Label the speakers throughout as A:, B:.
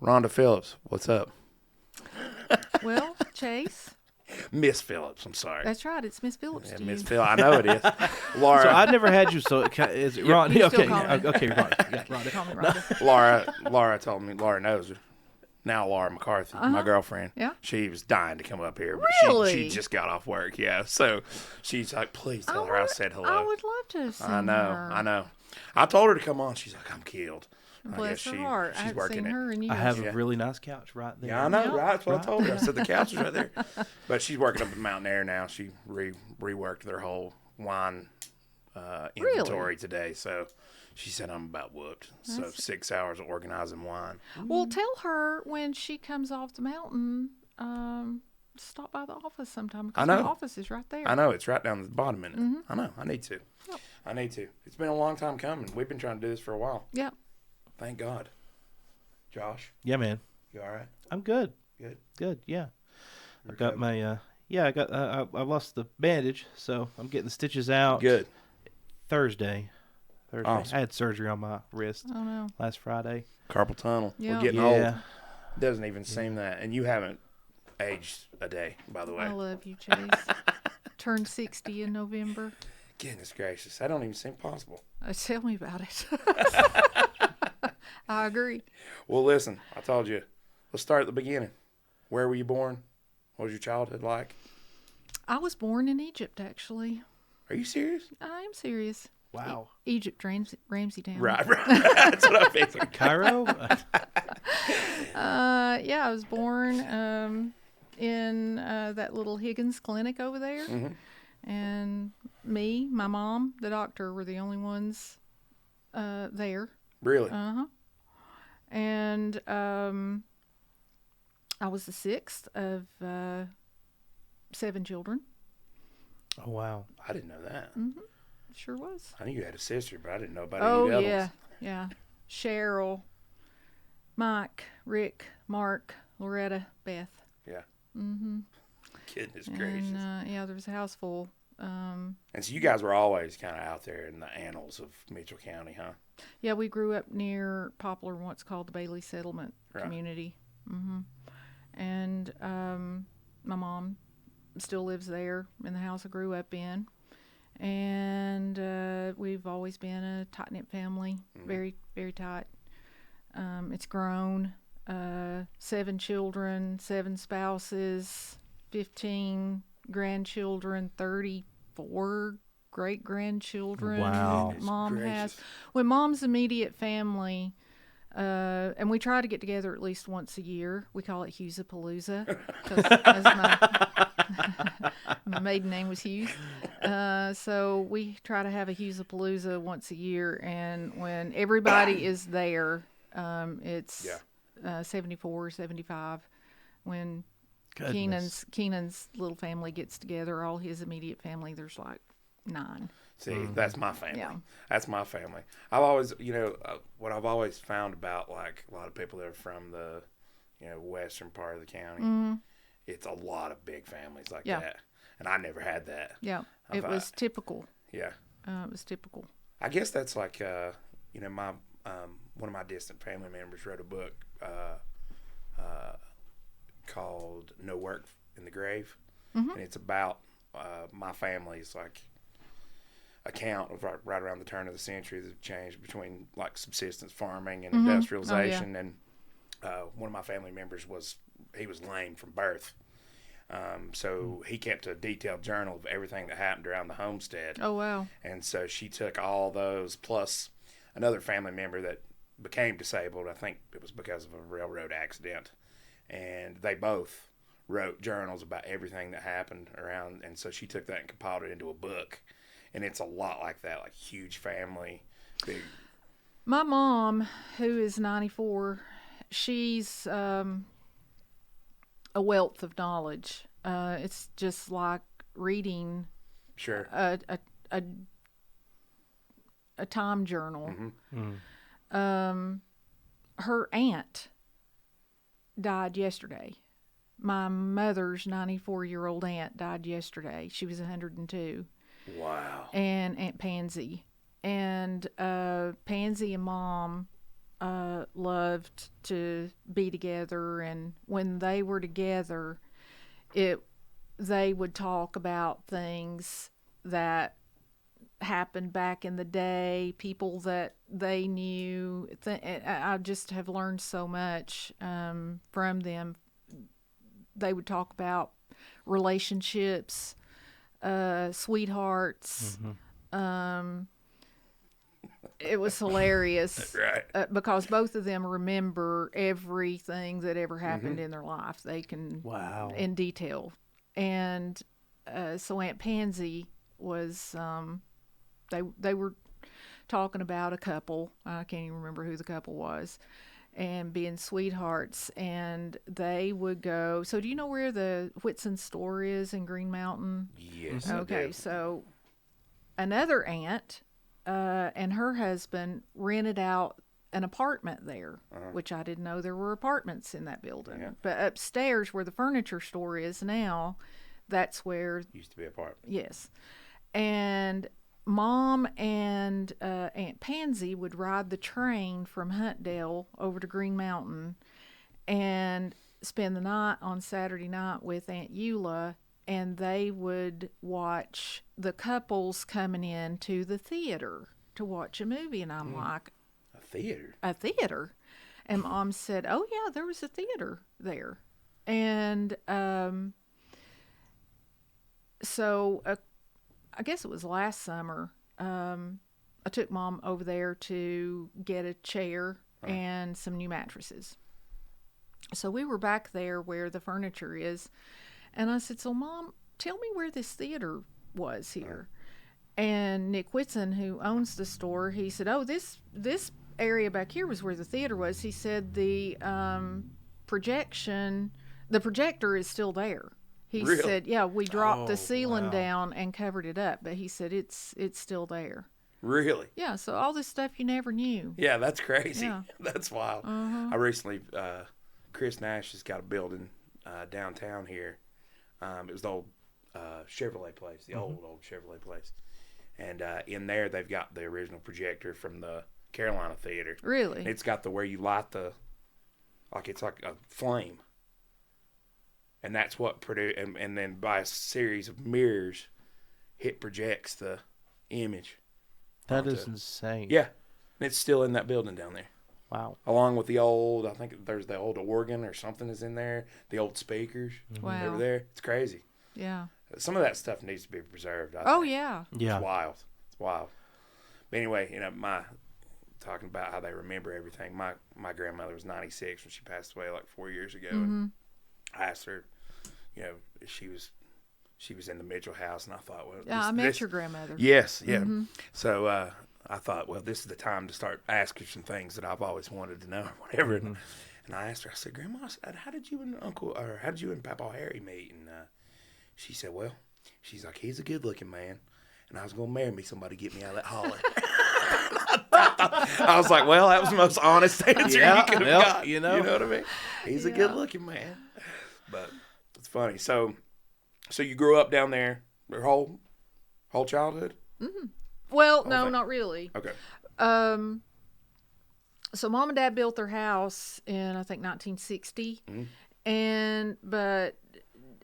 A: Rhonda Phillips, what's up?
B: Well, Chase.
A: Miss Phillips, I'm sorry.
B: That's right. It's Miss Phillips.
A: Yeah,
B: to
A: Miss
B: you.
A: Phillips. I know it is. Laura.
C: So I've never had you. So is it Ron?
B: You
C: Okay,
B: still call me.
C: okay, Rhonda. Yeah, Rhonda.
B: Call me Rhonda.
A: Laura told me. Laura knows her. Now Laura McCarthy, my girlfriend.
B: Yeah.
A: She was dying to come up here. But
B: Really?
A: She just got off work. Yeah. So she's like, please tell her I said hello.
B: I would love to have seen her.
A: I know. I told her to come on. She's like, I'm killed.
B: Bless her heart. I
A: She's
B: haven't
A: working
B: seen
A: it.
B: her in years.
C: I have a really nice couch right there.
A: Yeah, I know,
B: Yep.
A: right? That's what I told her. I said the couch is right there. But she's working up at Mountain Air now. She reworked their whole wine inventory today. So she said I'm about whooped. So 6 hours of organizing wine.
B: Well, tell her when she comes off the mountain, stop by the office sometime. Because
A: I know.
B: the office is right there.
A: I know. It's right down the bottom in it.
B: Mm-hmm.
A: I know. I need to.
B: Yep.
A: I need to. It's been a long time coming. We've been trying to do this for a while.
B: Yep.
A: Thank God. Josh,
C: Yeah, man.
A: you all right?
C: I'm good.
A: Good.
C: Yeah. I got my. I lost the bandage, so I'm getting the stitches out.
A: Good.
C: Thursday.
A: Awesome.
C: I had surgery on my wrist
B: Oh, no.
C: last Friday.
A: Carpal tunnel.
B: Yeah.
A: We're getting old.
C: Yeah.
A: Doesn't even seem that. And you haven't aged a day, by the way.
B: I love you, Chase. Turned 60 in November.
A: Goodness gracious. That don't even seem possible.
B: Tell me about it. I agree.
A: Well, listen, I told you. Let's start at the beginning. Where were you born? What was your childhood like?
B: I was born in Egypt, actually.
A: Are you serious?
B: I am serious.
C: Wow.
B: Egypt, Ramsey Town.
A: Right. That's what I figured.
C: Cairo?
B: Yeah, I was born in that little Higgins clinic over there.
A: Mhm.
B: And me, my mom, the doctor were the only ones there.
A: Really?
B: Uh-huh. And I was the sixth of 7 children.
C: Oh, wow.
A: I didn't know that.
B: Sure was.
A: I knew you had a sister, but I didn't know about
B: Oh,
A: any others.
B: yeah. Cheryl, Mike, Rick, Mark, Loretta, Beth.
A: Yeah.
B: Mm-hmm.
A: Goodness gracious.
B: And, there was a house full.
A: And so you guys were always kind of out there in the annals of Mitchell County, huh?
B: Yeah, we grew up near Poplar, what's called the Bailey Settlement community. Mm-hmm. And my mom still lives there in the house I grew up in. And we've always been a tight-knit family, very, very tight. It's grown. 7 children, 7 spouses, 15 grandchildren, 34 great-grandchildren.
C: Wow.
B: Mom
A: Goodness
B: has.
A: gracious.
B: When Mom's immediate family, and we try to get together at least once a year. We call it Hughesapalooza because my maiden name was Hughes. So we try to have a Hughesapalooza once a year, and when everybody is there, it's 74, 75. When
C: Goodness.
B: Keenan's little family gets together, all his immediate family, there's like 9.
A: See, that's my family.
B: Yeah.
A: That's my family. I've always, what I've always found about like a lot of people that are from the, western part of the county, it's a lot of big families like that. And I never had that.
B: Yeah, it was typical.
A: Yeah.
B: It was typical.
A: I guess that's like, my one of my distant family members wrote a book called No Work in the Grave. And it's about my family's like account of right around the turn of the century, the change between like subsistence farming and industrialization. And one of my family members was lame from birth. So he kept a detailed journal of everything that happened around the homestead.
B: Oh, wow.
A: And so she took all those plus another family member that became disabled. I think it was because of a railroad accident. And they both wrote journals about everything that happened around. And so she took that and compiled it into a book. And it's a lot like that, like huge family. Big.
B: My mom, who is 94, she's a wealth of knowledge. It's just like reading
A: Sure.
B: a time journal. Her aunt died yesterday. My mother's 94-year-old aunt died yesterday. She was 102.
A: Wow.
B: And Aunt Pansy. And Pansy and Mom loved to be together, and when they were together, they would talk about things that happened back in the day, people that they knew. I just have learned so much from them. They would talk about relationships, sweethearts. It was hilarious,
A: Right.
B: because both of them remember everything that ever happened in their life. They can,
C: Wow.
B: in detail. And so Aunt Pansy was, they were talking about a couple. I can't even remember who the couple was, and being sweethearts. And they would go. So do you know where the Whitson store is in Green Mountain?
A: Yes. I
B: Okay,
A: do.
B: so another aunt and her husband rented out an apartment there, which I didn't know there were apartments in that building.
A: Yeah.
B: But upstairs, where the furniture store is now, that's where,
A: Used to be a apartment.
B: yes. And Mom and Aunt Pansy would ride the train from Huntdale over to Green Mountain and spend the night on Saturday night with Aunt Eula, and they would watch the couples coming in to the theater to watch a movie. And I'm like,
A: A theater.
B: a theater? And Mom said, oh, yeah, there was a theater there. And so I guess it was last summer, I took Mom over there to get a chair and some new mattresses. So we were back there where the furniture is. And I said, so Mom, tell me where this theater was here. And Nick Whitson, who owns the store, he said, oh, this area back here was where the theater was. He said the projector is still there. He
A: Really?
B: said, yeah, we dropped the
C: Oh,
B: ceiling
C: wow.
B: down and covered it up, but he said it's still there.
A: Really?
B: Yeah, so all this stuff you never knew.
A: Yeah, that's crazy.
B: Yeah.
A: That's wild. I recently, Chris Nash has got a building downtown here. It was the old Chevrolet place, the old Chevrolet place. And in there, they've got the original projector from the Carolina Theater.
B: Really?
A: And it's got where you light it's like a flame. And that's what and then by a series of mirrors, it projects the image.
C: That
A: onto-
C: is insane.
A: Yeah. And it's still in that building down there.
C: Wow.
A: Along with the old, I think there's the old organ or something is in there. The old speakers
B: Wow.
A: over there. It's crazy.
B: Yeah.
A: Some of that stuff needs to be preserved. I
B: Oh,
A: think.
B: yeah.
C: Yeah.
A: It's wild. It's wild. But anyway, talking about how they remember everything. My grandmother was 96 when she passed away like 4 years ago. And I asked her, she was in the Mitchell house, and I thought, well,
B: Yeah, I met your grandmother.
A: Yes, yeah. So I thought, well, this is the time to start asking some things that I've always wanted to know, or whatever. And I asked her, I said, Grandma, how did you and Papa Harry meet? And she said, well, she's like, he's a good-looking man, and I was gonna marry me. Somebody get me out of that holler. I was like, well, that was the most honest answer you could have got. You know what I mean? He's a good-looking man. But it's funny. So you grew up down there your whole childhood?
B: Well, no,
A: thing.
B: not really.
A: Okay.
B: So Mom and Dad built their house in, I think, 1960. But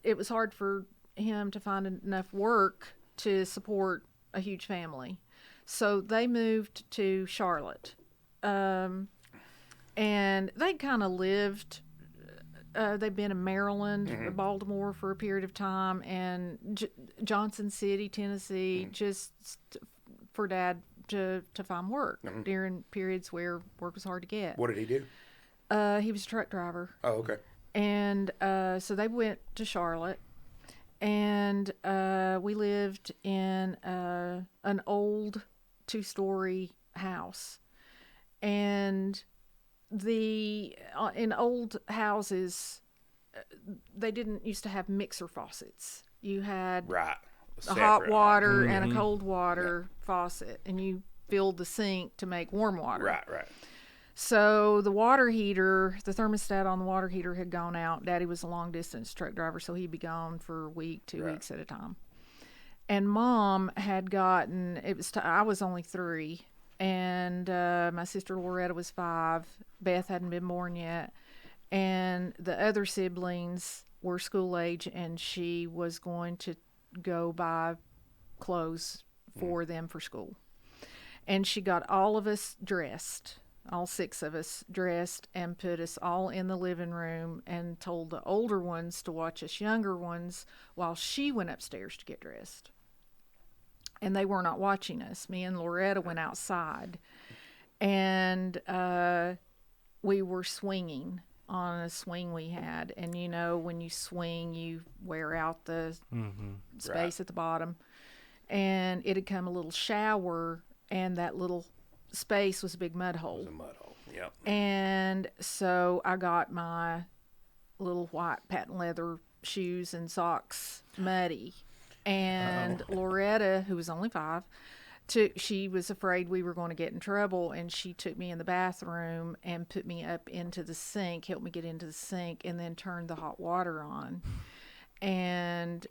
B: it was hard for him to find enough work to support a huge family. So they moved to Charlotte. And they kind of lived, they've been in Maryland, Baltimore for a period of time, and Johnson City, Tennessee, just for Dad to find work during periods where work was hard to get.
A: What did he do?
B: He was a truck driver.
A: Oh, okay.
B: And so they went to Charlotte, and we lived in an old 2-story house. And in old houses, they didn't used to have mixer faucets. You had
A: Right.
B: a hot water and a cold water faucet, and you filled the sink to make warm water.
A: Right.
B: So the water heater, the thermostat on the water heater had gone out. Daddy was a long distance truck driver, so he'd be gone for a week, 2 weeks at a time. And Mom had gotten, I was only 3, and my sister Loretta was 5. Beth hadn't been born yet, and the other siblings were school age, and she was going to go buy clothes for them for school. And she got all of us dressed, all 6 of us dressed, and put us all in the living room and told the older ones to watch us younger ones while she went upstairs to get dressed. And they were not watching us. Me and Loretta went outside, and we were swinging on a swing we had. And you know, when you swing, you wear out the space at the bottom. And it had come a little shower, and that little space was a big mud hole.
A: It was a mud hole, yep.
B: And so I got my little white patent leather shoes and socks muddy. And Loretta, who was only 5, she was afraid we were going to get in trouble, and she took me in the bathroom and put me up into the sink, helped me get into the sink, and then turned the hot water on. And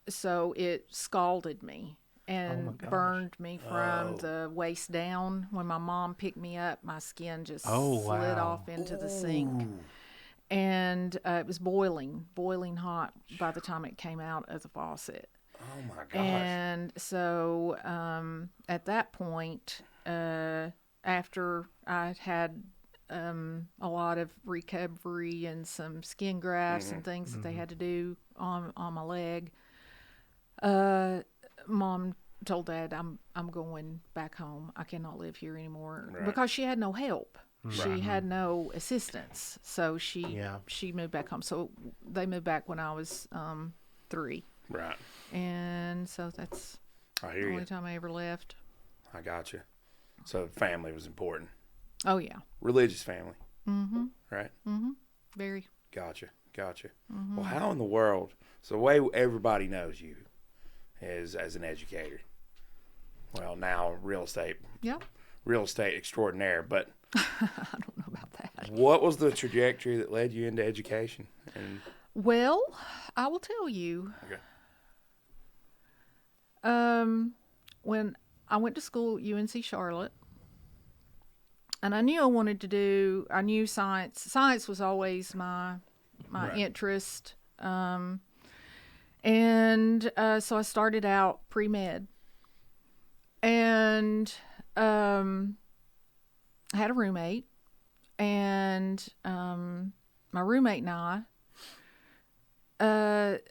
B: so it scalded me and burned me from the waist down. When my mom picked me up, my skin just slid off into the sink. And it was boiling hot by the time it came out of the faucet.
A: Oh, my gosh.
B: And so at that point, after I had a lot of recovery and some skin grafts and things that they had to do on my leg, Mom told Dad, I'm going back home. I cannot live here anymore.
A: Right.
B: Because she had no help. She had no assistance. So she moved back home. So they moved back when I was 3.
A: Right.
B: And so that's the only time I ever left.
A: I got you. So family was important.
B: Oh, yeah.
A: Religious family.
B: Mm-hmm.
A: Right?
B: Mm-hmm. Very.
A: Gotcha.
B: Mm-hmm.
A: Well, how in the world, so the way everybody knows you is as an educator. Well, now real estate extraordinaire, but
B: I don't know about that.
A: What was the trajectory that led you into education?
B: Well, I will tell you.
A: Okay.
B: When I went to school at UNC Charlotte, and I knew science. Science was always my interest. So I started out pre-med. And I had a roommate. And my roommate and I, the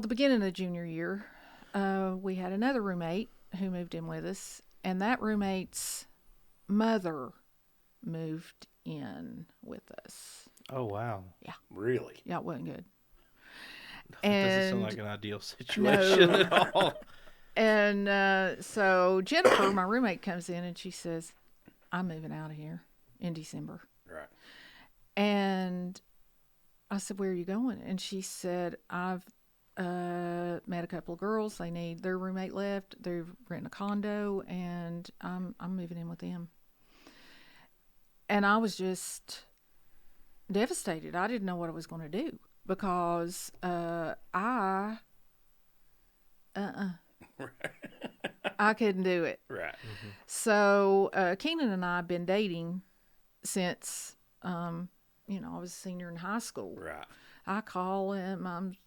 B: beginning of junior year, we had another roommate who moved in with us. And that roommate's mother moved in with us.
C: Oh, wow.
B: Yeah.
A: Really?
B: Yeah, it wasn't good.
C: Doesn't sound like an ideal situation at all.
B: And so Jennifer, my roommate, comes in and she says, I'm moving out of here in December.
A: Right.
B: And I said, where are you going? And she said, I've met a couple of girls. Their roommate left. They're renting a condo, and I'm moving in with them. And I was just devastated. I didn't know what I was going to do because I couldn't do it.
A: Right.
B: Mm-hmm. So Keenan and I have been dating since I was a senior in high school.
A: Right.
B: I call him. I'm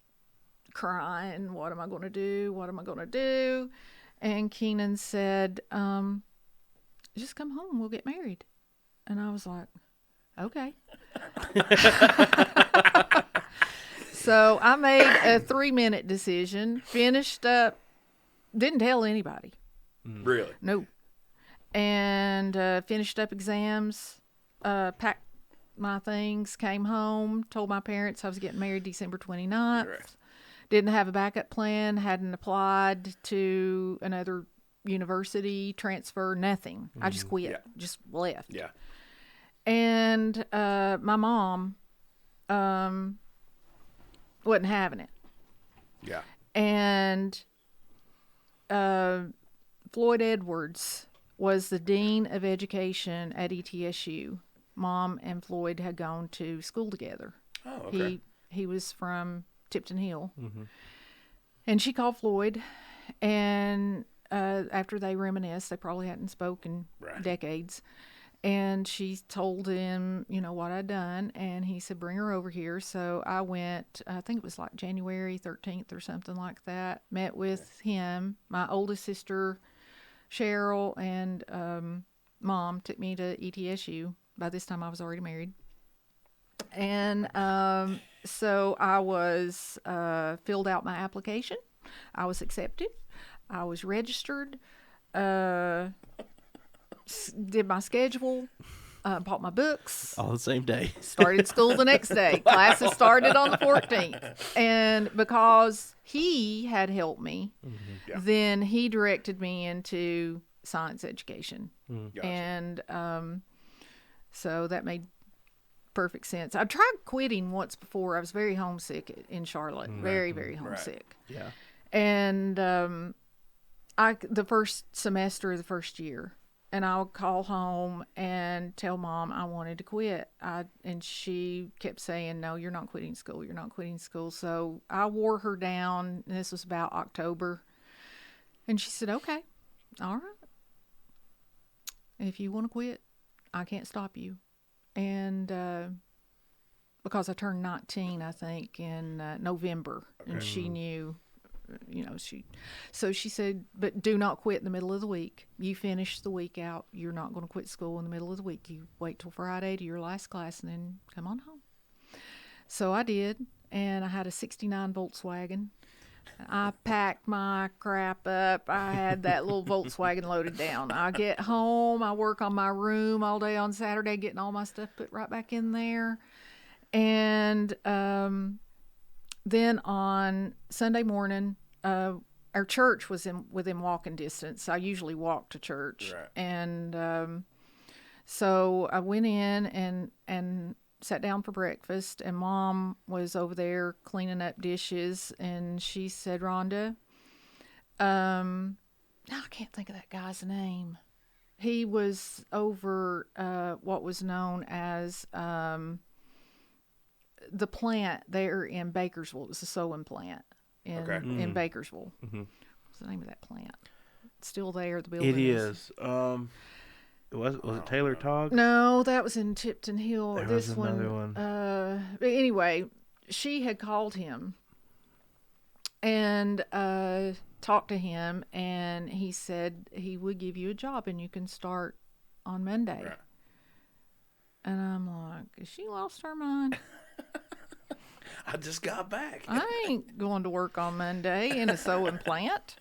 B: crying. What am I going to do? What am I going to do? And Keenan said, just come home. We'll get married. And I was like, okay. So I made a 3-minute decision, finished up, didn't tell anybody.
A: Really?
B: No. And finished up exams, packed my things, came home, told my parents I was getting married December 29th.
A: Right.
B: Didn't have a backup plan, hadn't applied to another university, transfer, nothing. I just quit, just left.
A: Yeah.
B: And my mom wasn't having it.
A: Yeah.
B: And Floyd Edwards was the dean of education at ETSU. Mom and Floyd had gone to school together.
A: Oh, okay.
B: He was from Tipton Hill.
C: Mm-hmm.
B: And she called Floyd, and after they reminisced. They probably hadn't spoken decades. And she told him, what I'd done, and he said, bring her over here. So I went, I think it was like January 13th or something like that, met with him. My oldest sister, Cheryl, and Mom took me to ETSU. By this time, I was already married. And so I was filled out my application. I was accepted. I was registered. Did my schedule, bought my books.
C: All the same day.
B: Started school the next day. Classes started on the 14th. And because he had helped me, then he directed me into science education.
A: Gotcha.
B: And so that made perfect sense. I tried quitting once before. I was very homesick in Charlotte. Very, very homesick.
C: Yeah.
B: And the first semester of the first year, and I would call home and tell Mom I wanted to quit. And she kept saying, no, you're not quitting school. You're not quitting school. So I wore her down. And this was about October. And she said, okay, all right. If you want to quit, I can't stop you. And because I turned 19, I think, in November. Okay. And she knew, so she said, but do not quit in the middle of the week. You finish the week out. You're not going to quit school in the middle of the week. You wait till Friday to your last class and then come on home. So I did, and I had a 69 Volkswagen. I packed my crap up. I had that little Volkswagen loaded down. I get home. I work on my room all day on Saturday, getting all my stuff put right back in there. And then on Sunday morning, our church was within walking distance. I usually walk to church.
A: Right.
B: And so I went in and sat down for breakfast, and Mom was over there cleaning up dishes, and she said, Rhonda, I can't think of that guy's name. He was over what was known as the plant there in Bakersville. It was a sewing plant in Bakersville. Mm-hmm. What's the name of that plant? It's still there. The building
C: is. Was it Taylor Togg?
B: No, that was in Tipton Hill.
C: There
B: this
C: was another one.
B: But anyway, she had called him and talked to him, and he said he would give you a job and you can start on Monday. Right. And I'm like, has she lost her mind?
A: I just got back.
B: I ain't going to work on Monday in a sewing plant.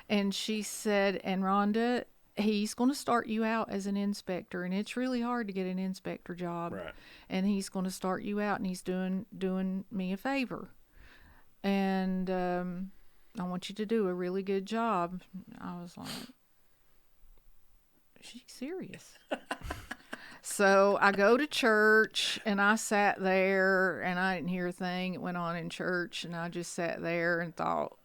B: And she said, and Rhonda, he's going to start you out as an inspector, and it's really hard to get an inspector job.
A: Right. And
B: he's going to start you out, and he's doing me a favor. And I want you to do a really good job. I was like, is she serious? So I go to church, and I sat there, and I didn't hear a thing that went on in church, and I just sat there and thought,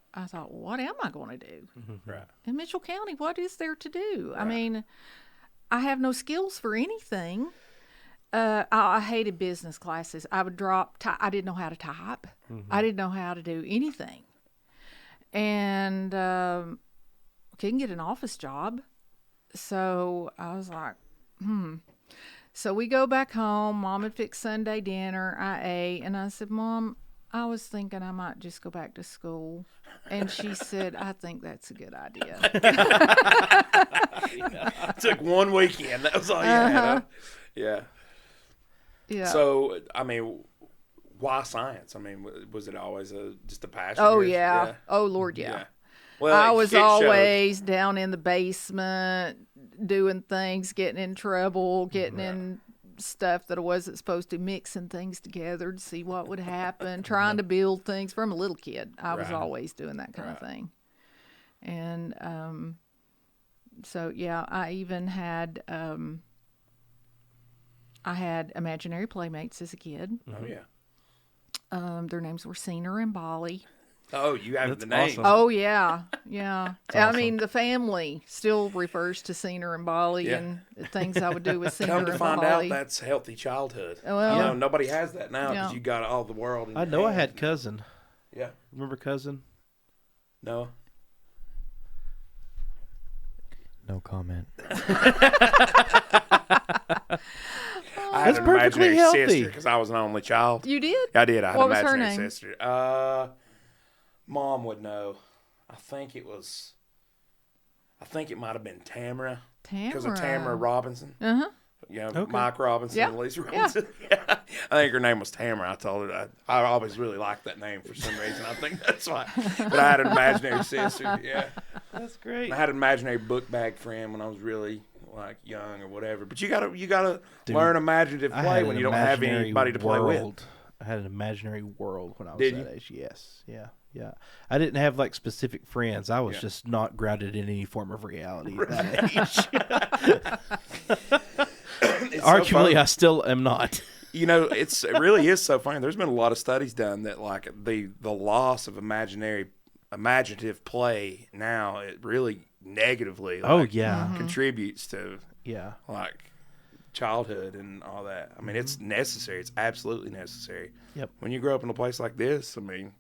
B: what am I going to do?
A: Right.
B: In Mitchell County, what is there to do? Right. I mean, I have no skills for anything. I hated business classes. I would I didn't know how to type. Mm-hmm. I didn't know how to do anything. And couldn't get an office job. So I was like, So we go back home. Mom had fixed Sunday dinner. I ate. And I said, Mom, I was thinking I might just go back to school. And she said, I think that's a good idea.
A: It took one weekend. That was all you had. Huh? Yeah.
B: Yeah.
A: So, I mean, why science? I mean, was it always just a passion?
B: Oh, yeah. Oh, Lord, yeah. Well, I was always down in the basement doing things, getting in trouble, getting in stuff that I wasn't supposed to, mixing things together to see what would happen, trying to build things from a little kid. I was always doing that kind of thing. And so, yeah, I even had imaginary playmates as a kid.
A: Oh, yeah.
B: Their names were Cena and Bolly.
A: Oh, you have the name.
C: Awesome.
B: Oh, yeah. Yeah.
C: Awesome.
B: I mean, the family still refers to Cena and Bolly and the things I would do with Cena and Bolly.
A: Come to find out, that's healthy childhood.
B: Well,
A: nobody has that now because you got all the world.
C: I know I had Cousin.
A: Yeah.
C: Remember Cousin?
A: No.
D: No comment.
A: I had
C: That's
A: an
C: perfectly
A: imaginary
C: healthy.
A: sister because I was an only child.
B: You did?
A: I did. I had
B: What
A: an
B: was her
A: imaginary
B: name?
A: sister. Mom would know. I think it might have been Tamara. Because of Tamara Robinson.
B: Uh-huh.
A: You know,
C: Okay.
A: Mike Robinson
B: Yeah.
A: and Lisa Robinson. Yeah. I think her name was Tamara. I told her I always really liked that name for some reason. I think that's why. But I had an imaginary sister. Yeah.
C: That's great.
A: And I had an imaginary book bag friend when I was really like young or whatever. But you gotta learn imaginative
C: I
A: play
C: had
A: when
C: an
A: you don't have
C: imaginary
A: anybody to play with.
C: world. I had an imaginary world when I was
A: Did
C: that
A: you?
C: age. Yes. Yeah. Yeah. I didn't have like specific friends. I was
A: Yeah.
C: just not grounded in any form of reality at that age.
A: It's so
C: Arguably,
A: funny.
C: I still am not.
A: You know, it really is so funny. There's been a lot of studies done that like the loss of imaginative play now, it really negatively contributes to
C: Yeah.
A: like childhood and all that. I mean, it's necessary. It's absolutely necessary.
C: Yep.
A: When you grow up in a place like this, I mean,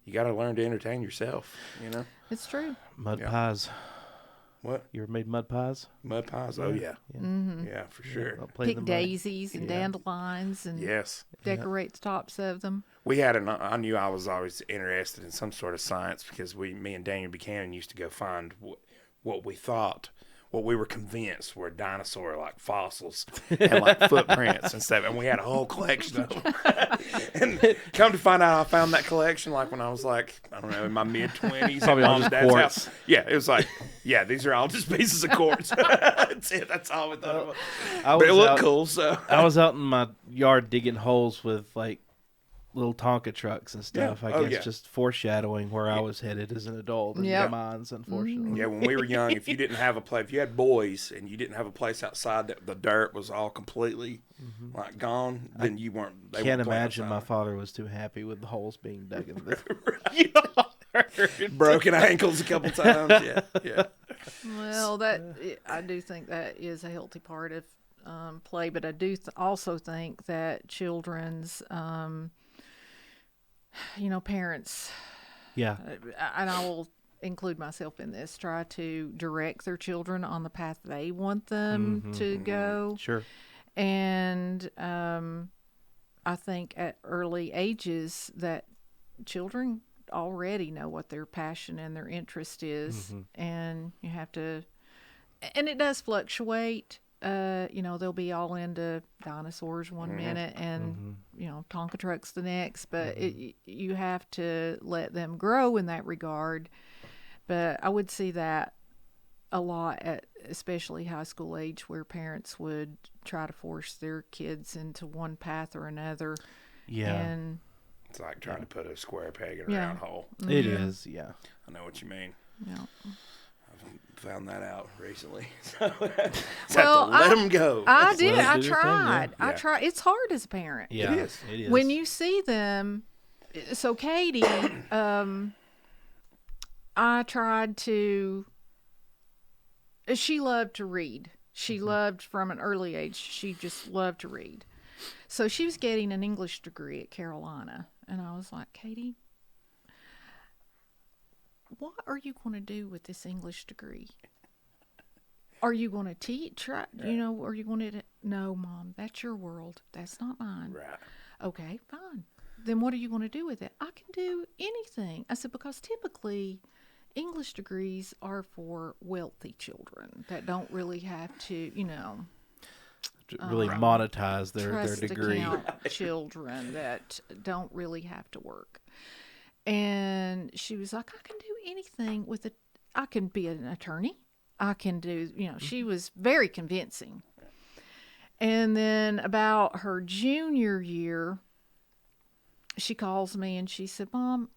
A: you got to learn to entertain yourself, you know?
B: It's true.
C: Mud
A: Yeah.
C: pies.
A: What?
C: You ever made mud pies?
A: Mud pies? Oh, yeah.
C: Yeah.
A: Yeah, for sure.
C: I'll play the
B: Pick
C: mud.
B: daisies and dandelions and
A: Yes.
B: decorate the tops of them.
A: We had I knew I was always interested in some sort of science because me and Daniel Buchanan used to go find what we were convinced were dinosaur like fossils and like footprints and stuff, and we had a whole collection of them. And come to find out, I found that collection like when I was like, I don't know, in my mid-20s.
C: Probably all just quartz.
A: Yeah, it was like, yeah, these are all just pieces of quartz. That's it. That's all we thought it was. But it looked cool, so.
C: I was out in my yard digging holes with like little Tonka trucks and stuff.
A: Yeah.
C: I
A: Oh,
C: guess
A: yeah.
C: just foreshadowing where I was headed as an adult in
B: Yep.
C: my minds, unfortunately.
A: Yeah, when we were young, if you didn't have a place, if you had boys and you didn't have a place outside that the dirt was all completely like gone, then you weren't. They
C: Can't
A: weren't playing
C: imagine my
A: outside.
C: father was too happy with the holes being dug in the
A: Broken ankles a couple times. Yeah, yeah.
B: Well, I do think that is a healthy part of play, but I do also think that children's, parents,
C: Yeah.
B: and I will include myself in this, try to direct their children on the path they want them to go.
C: Sure.
B: And I think at early ages that children already know what their passion and their interest is, and you have to, and it does fluctuate. They'll be all into dinosaurs one minute and Tonka trucks the next, but you have to let them grow in that regard. But I would see that a lot at especially high school age, where parents would try to force their kids into one path or another.
C: Yeah.
B: And
A: It's like trying to put a square peg in a round hole.
C: It is, yeah.
A: I know what you mean.
B: yeah.
A: I've found that out recently. So
B: Well,
A: have to let them go.
B: I did.
C: Let 'em
B: I
C: do their thing,
B: tried.
A: yeah.
B: I tried. It's hard as a parent.
C: Yeah.
A: It is.
C: It is.
B: When you see them, so Katie, I tried to, she loved to read. She loved from an early age. She just loved to read. So she was getting an English degree at Carolina. And I was like, Katie, what are you going to do with this English degree? Are you going to teach? Are you going to? No, Mom, that's your world. That's not mine.
A: Right.
B: Okay, fine. Then what are you going to do with it? I can do anything. I said, because typically English degrees are for wealthy children that don't really have to,
C: really monetize their
B: trust
C: degree.
B: account children that don't really have to work. And she was like, I can do anything with it. I can be an attorney. I can do, she was very convincing. And then about her junior year, she calls me and she said, Mom,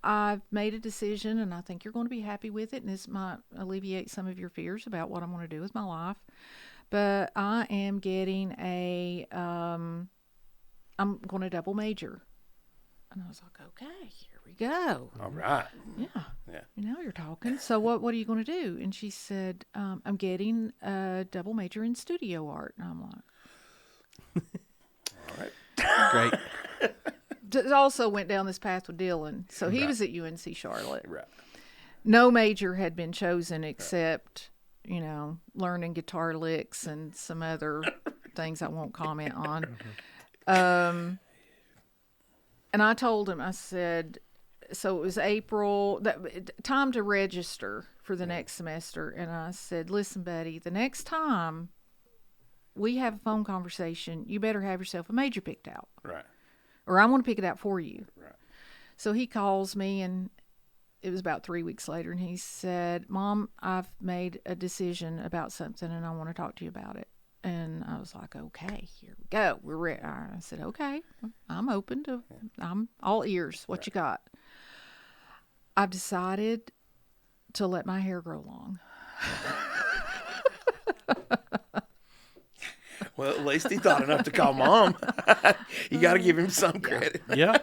B: I've made a decision and I think you're going to be happy with it. And this might alleviate some of your fears about what I'm going to do with my life. But I am getting I'm going to double major. And I was like, okay, here we go.
A: All right.
B: Yeah.
A: Yeah.
B: Now you're talking. So what are you going to do? And she said, I'm getting a double major in studio art. And I'm like,
A: All right.
C: Great.
B: also went down this path with Dylan. So he was at UNC Charlotte.
A: Right.
B: No major had been chosen except learning guitar licks and some other things I won't comment on. And I told him, I said, so it was April, time to register for the next semester. And I said, listen, buddy, the next time we have a phone conversation, you better have yourself a major picked out.
A: Right.
B: Or I'm going to pick it out for you.
A: Right.
B: So he calls me, and it was about 3 weeks later, and he said, Mom, I've made a decision about something, and I want to talk to you about it. And I was like, okay, here we go. We're ready. I said, okay, I'm open to, I'm all ears. What you got? I've decided to let my hair grow long.
A: Well, at least he thought enough to call Mom. You got to give him some credit.
C: Yeah.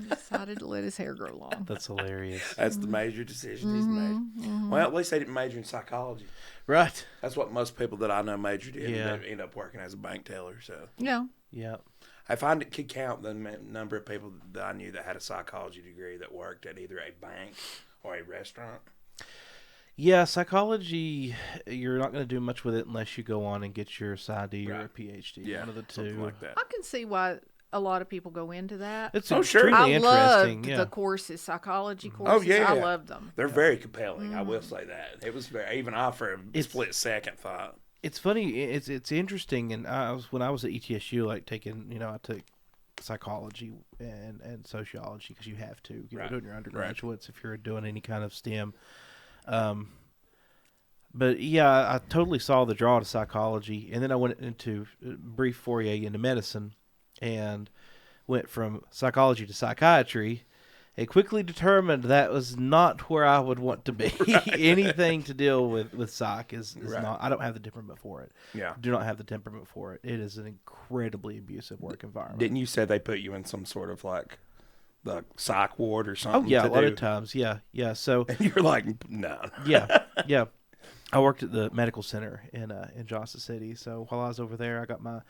B: Decided to let his hair grow long.
C: That's hilarious.
A: That's the major decision he's made. Well, at least they didn't major in psychology.
C: Right.
A: That's what most people that I know majored in.
C: Yeah.
A: They end up working as a bank teller. So
B: Yeah.
C: Yeah.
A: I find it could count the number of people that I knew that had a psychology degree that worked at either a bank or a restaurant.
C: Yeah, psychology, you're not going to do much with it unless you go on and get your PsyD or a PhD.
A: Yeah,
C: one of the two.
A: something like that.
B: I can see why a lot of people go into that.
C: It's
A: sure.
C: extremely
B: I
C: interesting.
B: loved
C: Yeah.
B: the courses, psychology courses.
A: yeah.
B: I loved them.
A: They're very compelling. I will say that. It was very, even I for a split second thought.
C: It's funny. It's interesting. And when I was at ETSU, like taking, I took psychology and sociology because you have to, doing your undergraduates if you're doing any kind of STEM. But yeah, I totally saw the draw to psychology, and then I went into a brief foray into medicine, and went from psychology to psychiatry. I quickly determined that was not where I would want to be. Anything to deal with psych is not. I don't have the temperament for it.
A: Yeah.
C: Do not have the temperament for it. It is an incredibly abusive work environment.
A: Didn't you say they put you in some sort of like the psych ward or something?
C: Oh yeah, a lot of times. Yeah. So
A: and you're like, no.
C: Yeah. I worked at the medical center in Johnson City. So while I was over there, I got my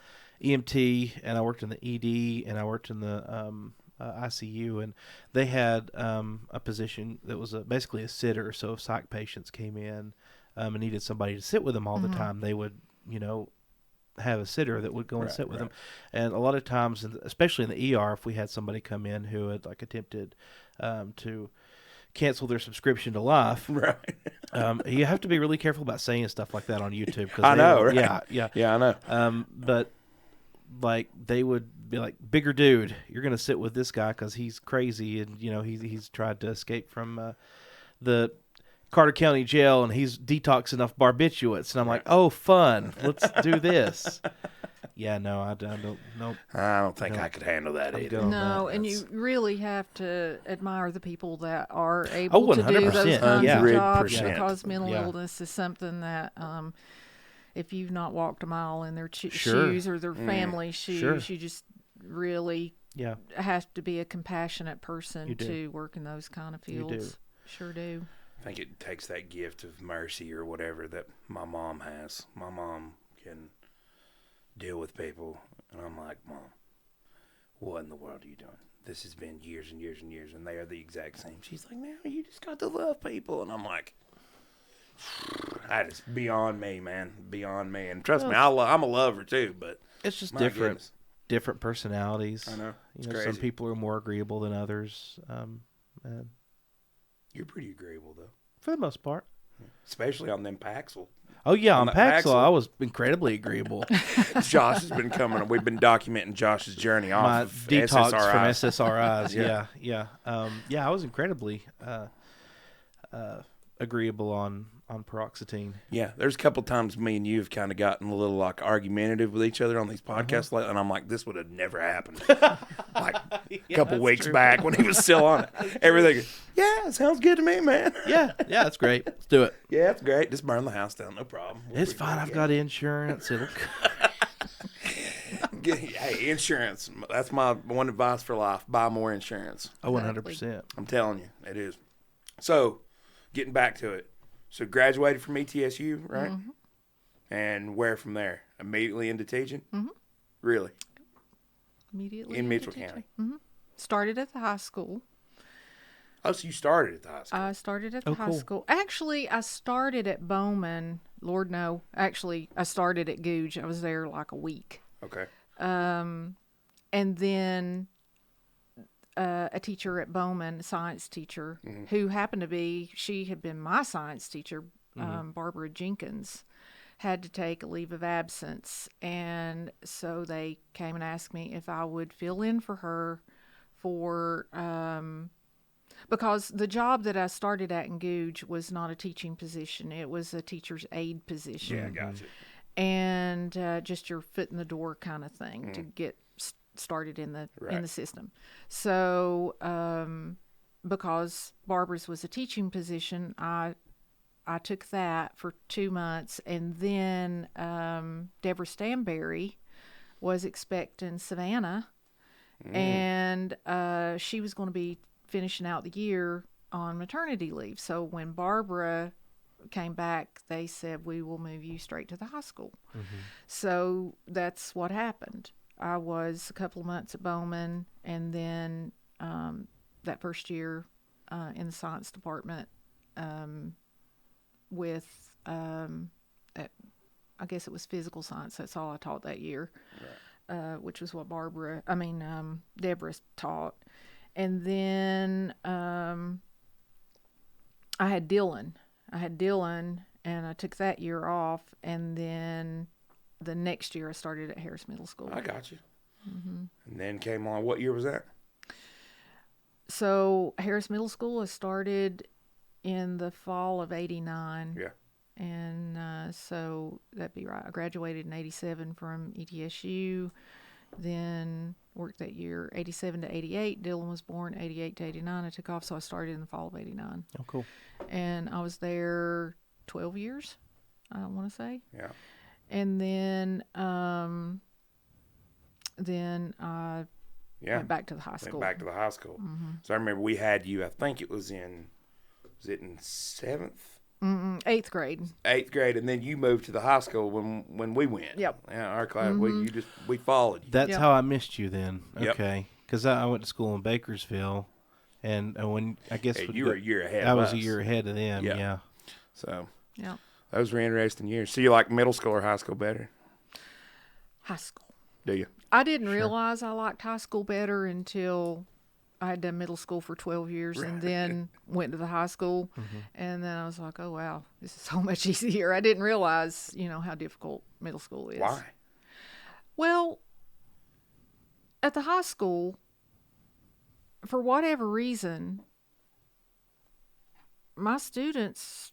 C: EMT, and I worked in the ED, and I worked in the ICU, and they had a position that was basically a sitter. So if psych patients came in and needed somebody to sit with them all the time, they would, have a sitter that would go and sit with them. And a lot of times, especially in the ER, if we had somebody come in who had like attempted to cancel their subscription to Life, you have to be really careful about saying stuff like that on YouTube.
A: I know, right?
C: Yeah,
A: I know.
C: But like they would be like, bigger dude, you're gonna sit with this guy because he's crazy, and he's tried to escape from the Carter County Jail, and he's detoxing off barbiturates, and I'm like, oh, fun, let's do this. Yeah, no, I don't. Nope.
A: I don't think I could handle that either.
B: No, and you really have to admire the people that are able to do
C: 100%.
B: those kinds of jobs,
A: 100%.
B: because mental illness is something that if you've not walked a mile in their
C: Sure.
B: shoes or their family's shoes,
C: Sure.
B: you just really have to be a compassionate person to work in those kind of fields.
C: You do.
B: Sure do.
A: I think it takes that gift of mercy or whatever that my mom has. My mom can deal with people, and I'm like, Mom, what in the world are you doing? This has been years and years and years, and they are the exact same. She's like, no, you just got to love people. And I'm like, that is beyond me, man, beyond me. And trust me, I'm a lover too, but
C: it's just
A: goodness.
C: different personalities.
A: I know. It's
C: some
A: crazy.
C: people are more agreeable than others. And
A: You're pretty agreeable, though,
C: for the most part.
A: especially on them Paxil.
C: Oh yeah, on
A: On the
C: Paxil,
A: Paxil.
C: I was incredibly agreeable.
A: Josh has been coming. We've been documenting Josh's journey off
C: My
A: of
C: detox
A: SSRIs.
C: from SSRIs.
A: Yeah.
C: Yeah, I was incredibly agreeable on paroxetine.
A: Yeah, there's a couple times me and you have kind of gotten a little like argumentative with each other on these podcasts lately, and I'm like, this would have never happened. Like a couple weeks back when he was still on it. Everything, yeah, sounds good to me, man.
C: Yeah, that's great. Let's do it.
A: Yeah, it's great. Just burn the house down, no problem.
C: It's fine. I've got insurance. It'll.
A: Hey, insurance. That's my one advice for life. Buy more insurance.
C: Oh, 100%.
A: I'm telling you, it is. So, getting back to it. So, graduated from ETSU, right?
B: Mm-hmm.
A: And where from there? Immediately into teaching?
B: Mm-hmm.
A: Really?
B: Immediately
A: In
B: into
A: Mitchell
B: teaching.
A: County?
B: Mm-hmm. Started at the high school.
A: Oh, so you started at the high school.
B: I started at the high
C: cool.
B: school. Actually, I started at Bowman Lord, no. Actually, I started at Googe. I was there like a week.
A: Okay.
B: And then a teacher at Bowman, a science teacher, who happened to be, she had been my science teacher, Barbara Jenkins, had to take a leave of absence. And so they came and asked me if I would fill in for her for, because the job that I started at in Googe was not a teaching position. It was a teacher's aide position.
A: Yeah, gotcha.
B: And just your foot in the door kind of thing to get started in the system. So because Barbara's was a teaching position, I took that for 2 months, and then Deborah Stanberry was expecting Savannah, and she was going to be finishing out the year on maternity leave. So when Barbara came back, they said, we will move you straight to the high school. So that's what happened. I was a couple of months at Bowman, and then that first year in the science department with, I guess it was physical science. That's all I taught that year, which was what Deborah taught. And then I had Dylan. And I took that year off, and then the next year I started at Harris Middle School.
A: I got you. And then came on. What year was that?
B: So Harris Middle School, I started in the fall of '89.
A: Yeah.
B: And so that'd be right. I graduated in '87 from ETSU, then worked that year '87 to '88. Dylan was born '88 to '89. I took off, so I started in the fall of '89.
C: Oh, cool. And
B: I was there 12 years, I want to say.
A: Yeah.
B: And then I went back to the high school.
A: Went back to the high school. So I remember we had you, I think it was in 7th?
B: 8th grade.
A: 8th grade, and then you moved to the high school when we went.
B: Yep.
A: Yeah, our class, we followed you.
C: That's how I missed you then.
A: Yep.
C: Okay. Because I went to school in Bakersville, and when I guess
A: you were a year ahead
C: I
A: of
C: was
A: us.
C: a year ahead of them.
A: Yep.
C: Yeah.
A: So
B: yeah,
A: those were interesting years. So you like middle school or high school better?
B: High school.
A: Do you?
B: I didn't realize I liked high school better until I had done middle school for 12 years and then went to the high school. And then I was like, oh, wow, this is so much easier. I didn't realize, how difficult middle school is.
A: Why?
B: Well, at the high school, for whatever reason, my students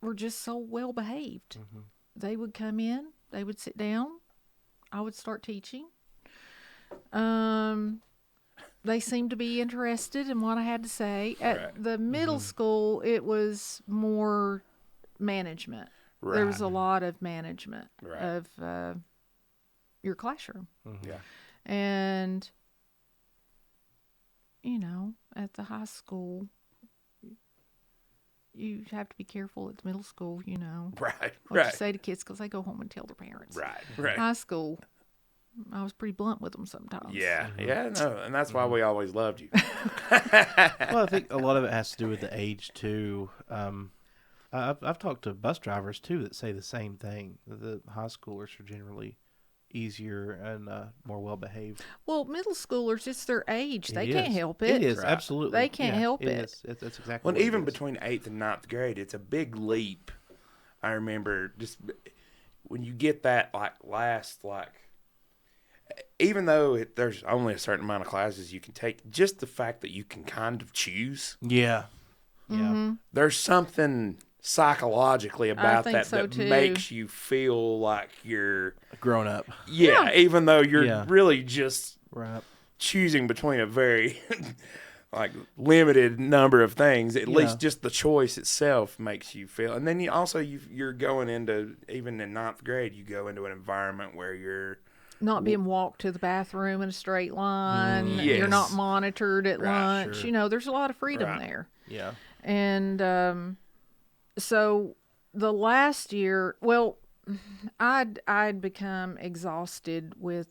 B: were just so well behaved. They would come in, they would sit down, I would start teaching. They seemed to be interested in what I had to say. At the middle school, it was more management.
A: Right.
B: There was a lot of management of your classroom.
A: Yeah.
B: And, at the high school, you have to be careful at the middle school,
A: Right.
B: what you say to kids, because they go home and tell their parents.
A: Right.
B: High school, I was pretty blunt with them sometimes.
A: Yeah. Yeah. No, and that's why we always loved you.
C: Well, I think a lot of it has to do with the age too. I've talked to bus drivers too that say the same thing. The high schoolers are generally easier and more well behaved.
B: Well, middle schoolers, it's their age. They
C: It
B: can't
C: is.
B: help it.
C: It is,
A: Right.
C: absolutely.
B: They can't help it.
C: Is. That's exactly
A: Well,
C: what
A: even
C: it is.
A: between 8th and 9th grade, it's a big leap. I remember just when you get that even though there's only a certain amount of classes you can take, just the fact that you can kind of choose.
C: Yeah.
A: There's something psychologically about
B: think
A: that
B: so, too.
A: makes you feel like you're
C: Grown up.
A: even though you're
C: Yeah.
A: really just
C: Right.
A: choosing between a very limited number of things. At least just the choice itself makes you feel. And then you're going into, even in 9th grade, you go into an environment where you're
B: Not being walked to the bathroom in a straight line.
A: Yes.
B: You're not monitored at lunch.
C: Sure.
B: There's a lot of freedom
A: Right.
B: there.
C: Yeah.
B: And so the last year, well, I'd become exhausted with.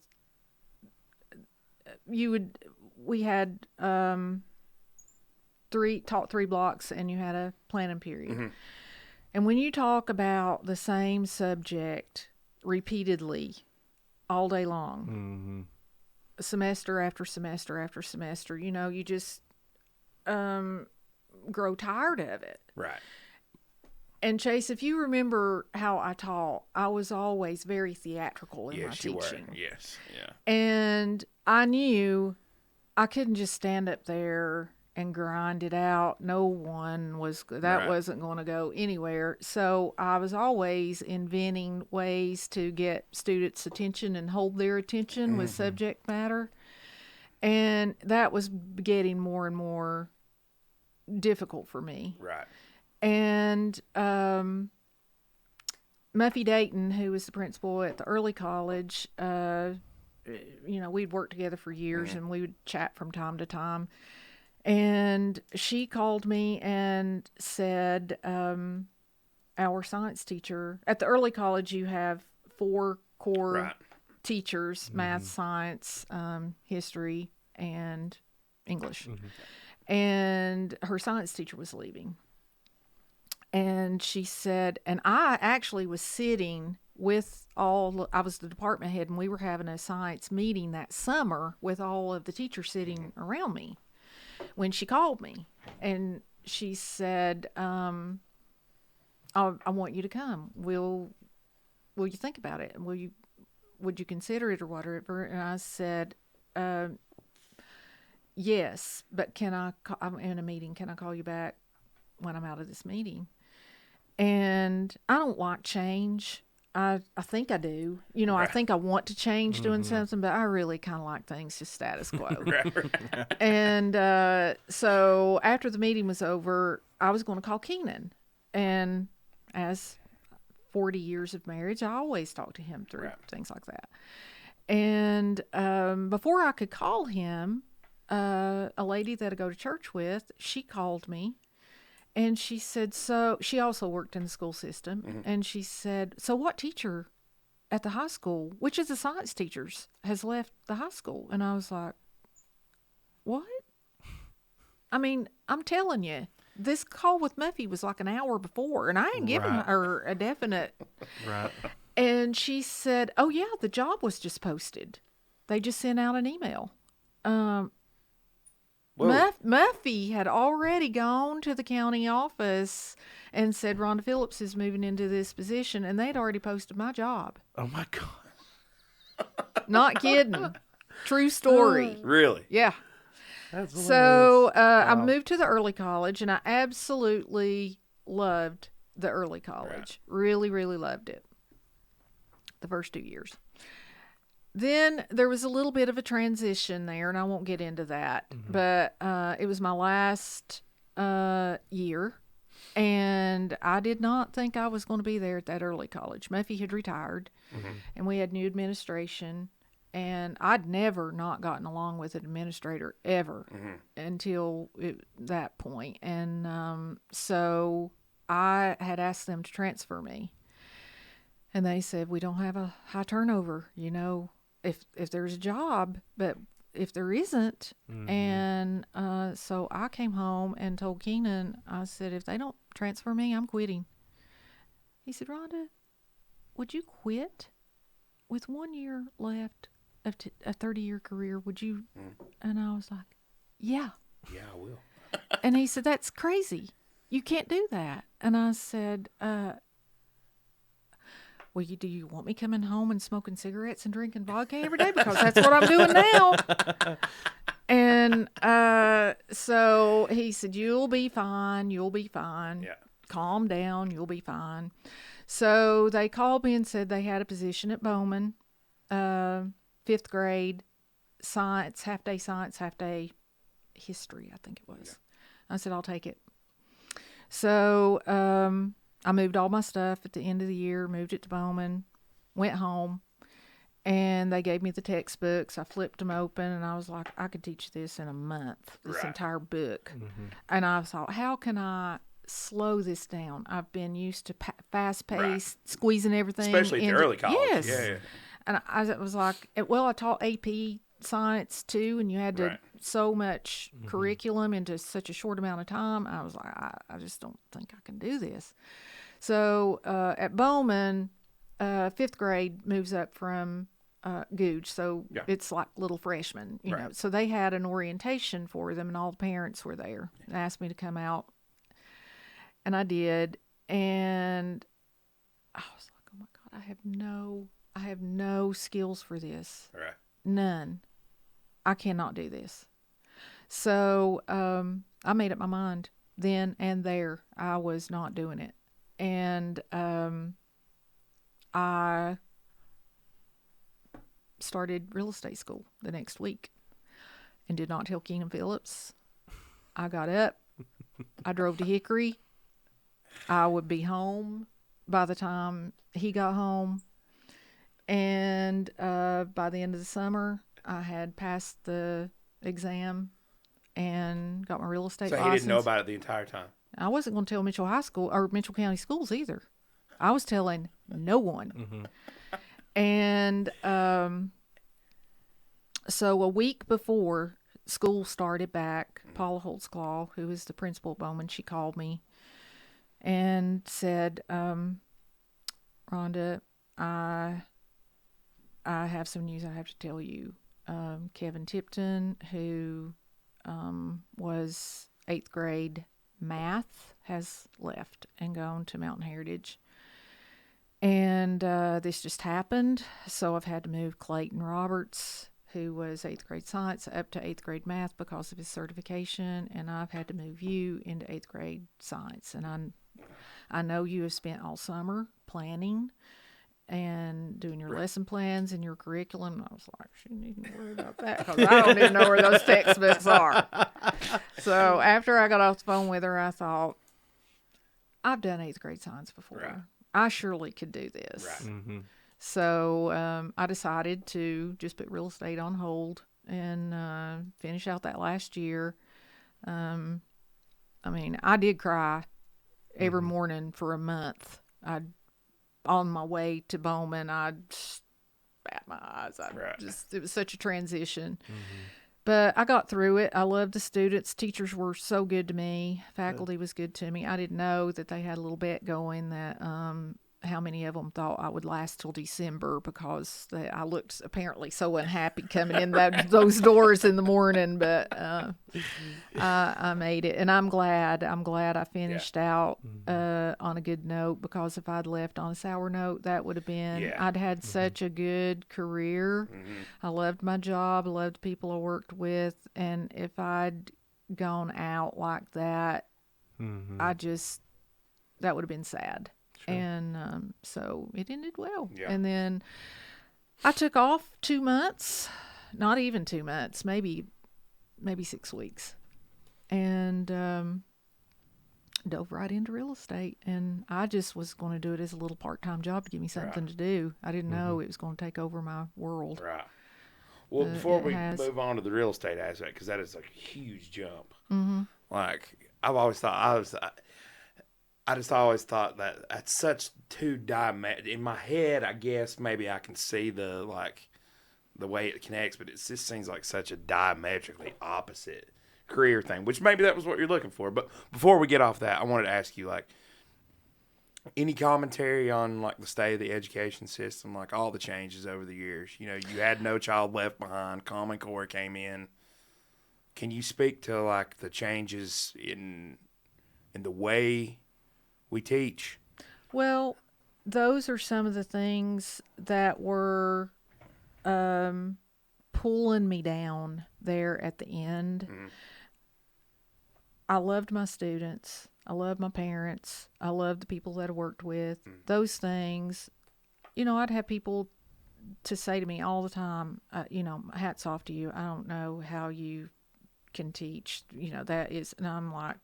B: We had taught 3 blocks, and you had a planning period. And when you talk about the same subject repeatedly all day long, semester after semester after semester, you just grow tired of it.
A: Right.
B: And Chase, if you remember how I taught, I was always very theatrical in my teaching.
A: Yes, you were. Yes, yeah.
B: And I knew I couldn't just stand up there and grind it out. No one wasn't going to go anywhere. So I was always inventing ways to get students' attention and hold their attention with subject matter. And that was getting more and more difficult for me.
A: Right.
B: And Muffy Dayton, who was the principal at the early college, we'd worked together for years and we would chat from time to time. And she called me and said, our science teacher, at the early college, you have 4 core teachers, math, science, history, and English. And her science teacher was leaving. And she said, and I actually was sitting with I was the department head, and we were having a science meeting that summer with all of the teachers sitting around me when she called me. And she said, I want you to come. Will you think about it? Would you consider it or whatever? And I said, yes, but I'm in a meeting. Can I call you back when I'm out of this meeting? And I don't like change. I think I do. I think I want to change doing something, but I really kind of like things just status quo. And so after the meeting was over, I was going to call Keenan. And as 40 years of marriage, I always talk to him through things like that. And before I could call him, a lady that I go to church with, she called me. And she said, so she also worked in the school system. And she said, so what teacher at the high school, which of the science teachers, has left the high school? And I was like, what? I mean, I'm telling you, this call with Muffy was like an hour before, and I ain't given her a definite. And she said, oh, yeah, the job was just posted. They just sent out an email. Muffy had already gone to the county office and said Rhonda Phillips is moving into this position, and they'd already posted my job.
C: Oh, my God.
B: Not kidding. True story.
A: Really?
B: Yeah.
C: That's hilarious.
B: So I moved to the early college, and I absolutely loved the early college. Really, really loved it. The first 2 years. Then there was a little bit of a transition there, and I won't get into that. But it was my last year, and I did not think I was going to be there at that early college. Muffy had retired, and we had new administration, and I'd never not gotten along with an administrator ever until that point. And so I had asked them to transfer me, and they said, we don't have a high turnover, if there's a job, but if there isn't. And so I came home and told Keenan, I said, if they don't transfer me, I'm quitting. He said, Rhonda, would you quit with 1 year left of a 30-year career? Would you? And I was like, yeah.
A: Yeah, I will.
B: And he said, that's crazy. You can't do that. And I said, well, do you want me coming home and smoking cigarettes and drinking vodka every day? Because that's what I'm doing now. And so he said, you'll be fine. You'll be fine.
A: Yeah.
B: Calm down. You'll be fine. So they called me and said they had a position at Bowman, 5th grade, science, half-day history, I think it was. Yeah. I said, I'll take it. So I moved all my stuff at the end of the year, moved it to Bowman, went home, and they gave me the textbooks. I flipped them open, and I was like, I could teach this in a month, this entire book. And I thought, how can I slow this down? I've been used to fast-paced, squeezing everything.
A: Especially at the early college.
B: Yes.
A: Yeah.
B: And I was like, well, I taught AP science too, and you had to so much curriculum into such a short amount of time. I was like, I just don't think I can do this. So at Bowman, fifth grade moves up from Gooch, so it's like little freshmen, you know. So they had an orientation for them, and all the parents were there and asked me to come out, and I did. And I was like, oh my God, I have no skills for this.
A: Right.
B: None. I cannot do this. So I made up my mind then and there. I was not doing it. And I started real estate school the next week and did not tell Keenan Phillips. I got up. I drove to Hickory. I would be home by the time he got home. And by the end of the summer, I had passed the exam and got my real estate license.
A: So he didn't know about it the entire time?
B: I wasn't going to tell Mitchell High School or Mitchell County Schools either. I was telling no one.
C: Mm-hmm.
B: And so a week before school started back, Paula Holtzclaw, who is the principal at Bowman, she called me and said, Rhonda, I have some news I have to tell you. Kevin Tipton, who was 8th grade math, has left and gone to Mountain Heritage. And this just happened, so I've had to move Clayton Roberts, who was 8th grade science, up to 8th grade math because of his certification, and I've had to move you into 8th grade science. And I know you have spent all summer planning and doing your lesson plans and your curriculum. I was like, she needn't worry about that because I don't even know where those textbooks are. So after I got off the phone with her, I thought, I've done 8th grade science before.
A: Right.
B: I surely could do this.
A: Right.
C: Mm-hmm.
B: So I decided to just put real estate on hold and finish out that last year. I mean, I did cry every morning for a month. On my way to Bowman, I spat my eyes. It was such a transition. Mm-hmm. But I got through it. I loved the students. Teachers were so good to me. Faculty was good to me. I didn't know that they had a little bet going that how many of them thought I would last till December because I looked apparently so unhappy coming in those doors in the morning. But I made it, and I'm glad. I finished out on a good note, because if I'd left on a sour note, that would have been. I'd had such a good career. Mm-hmm. I loved my job. I loved the people I worked with, and if I'd gone out like that, that would have been sad. Sure. And so it ended well. Yeah. And then I took off 2 months, not even 2 months, maybe 6 weeks, and dove right into real estate. And I just was going to do it as a little part-time job to give me something to do. I didn't know it was going to take over my world.
A: Right. Well, before we move on to the real estate aspect, because that is a huge jump. Mm-hmm. Like, I've always thought I just always thought that that's such two diametric. In my head, I guess maybe I can see the way it connects, but it just seems like such a diametrically opposite career thing, which maybe that was what you're looking for. But before we get off that, I wanted to ask you, like, any commentary on, like, the state of the education system, like all the changes over the years. You know, you had No Child Left Behind, Common Core came in. Can you speak to, like, the changes in the way we teach?
B: Well, those are some of the things that were pulling me down there at the end. Mm-hmm. I loved my students. I loved my parents. I loved the people that I worked with. Mm-hmm. Those things, you know, I'd have people to say to me all the time, you know, hats off to you. I don't know how you can teach. You know, that is, and I'm like,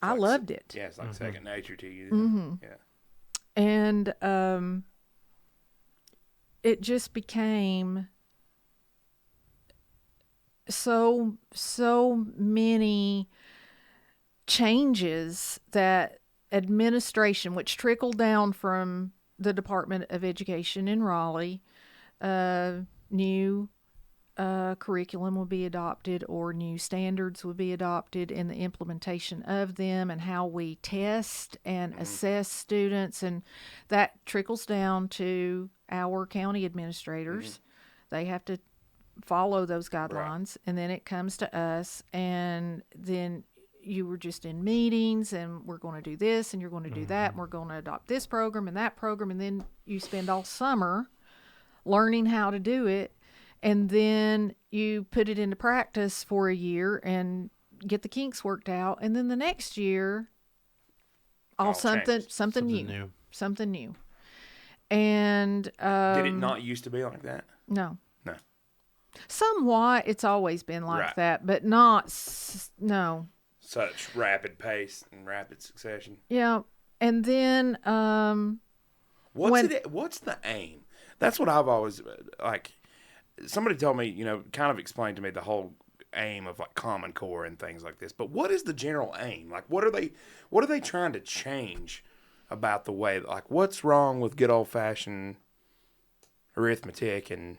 B: I loved it.
A: Yeah, it's like second nature to you.
B: Mm-hmm.
A: Yeah.
B: And it just became so many changes that administration, which trickled down from the Department of Education in Raleigh, knew curriculum would be adopted or new standards would be adopted in the implementation of them and how we test and assess students. And that trickles down to our county administrators. They have to follow those guidelines, and then it comes to us, and then you were just in meetings and we're going to do this and you're going to do that and we're going to adopt this program and that program, and then you spend all summer learning how to do it, and then you put it into practice for a year and get the kinks worked out, and then the next year something new. And
A: did it not used to be like that?
B: No.
A: No.
B: Somewhat, it's always been like
A: Right.
B: that, but not no.
A: Such rapid pace and rapid succession.
B: Yeah, and then
A: what's the aim? That's what I've always like. Somebody told me, kind of explained to me the whole aim of like Common Core and things like this. But what is the general aim? Like, what are they trying to change about the way? Like, what's wrong with good old fashioned arithmetic? And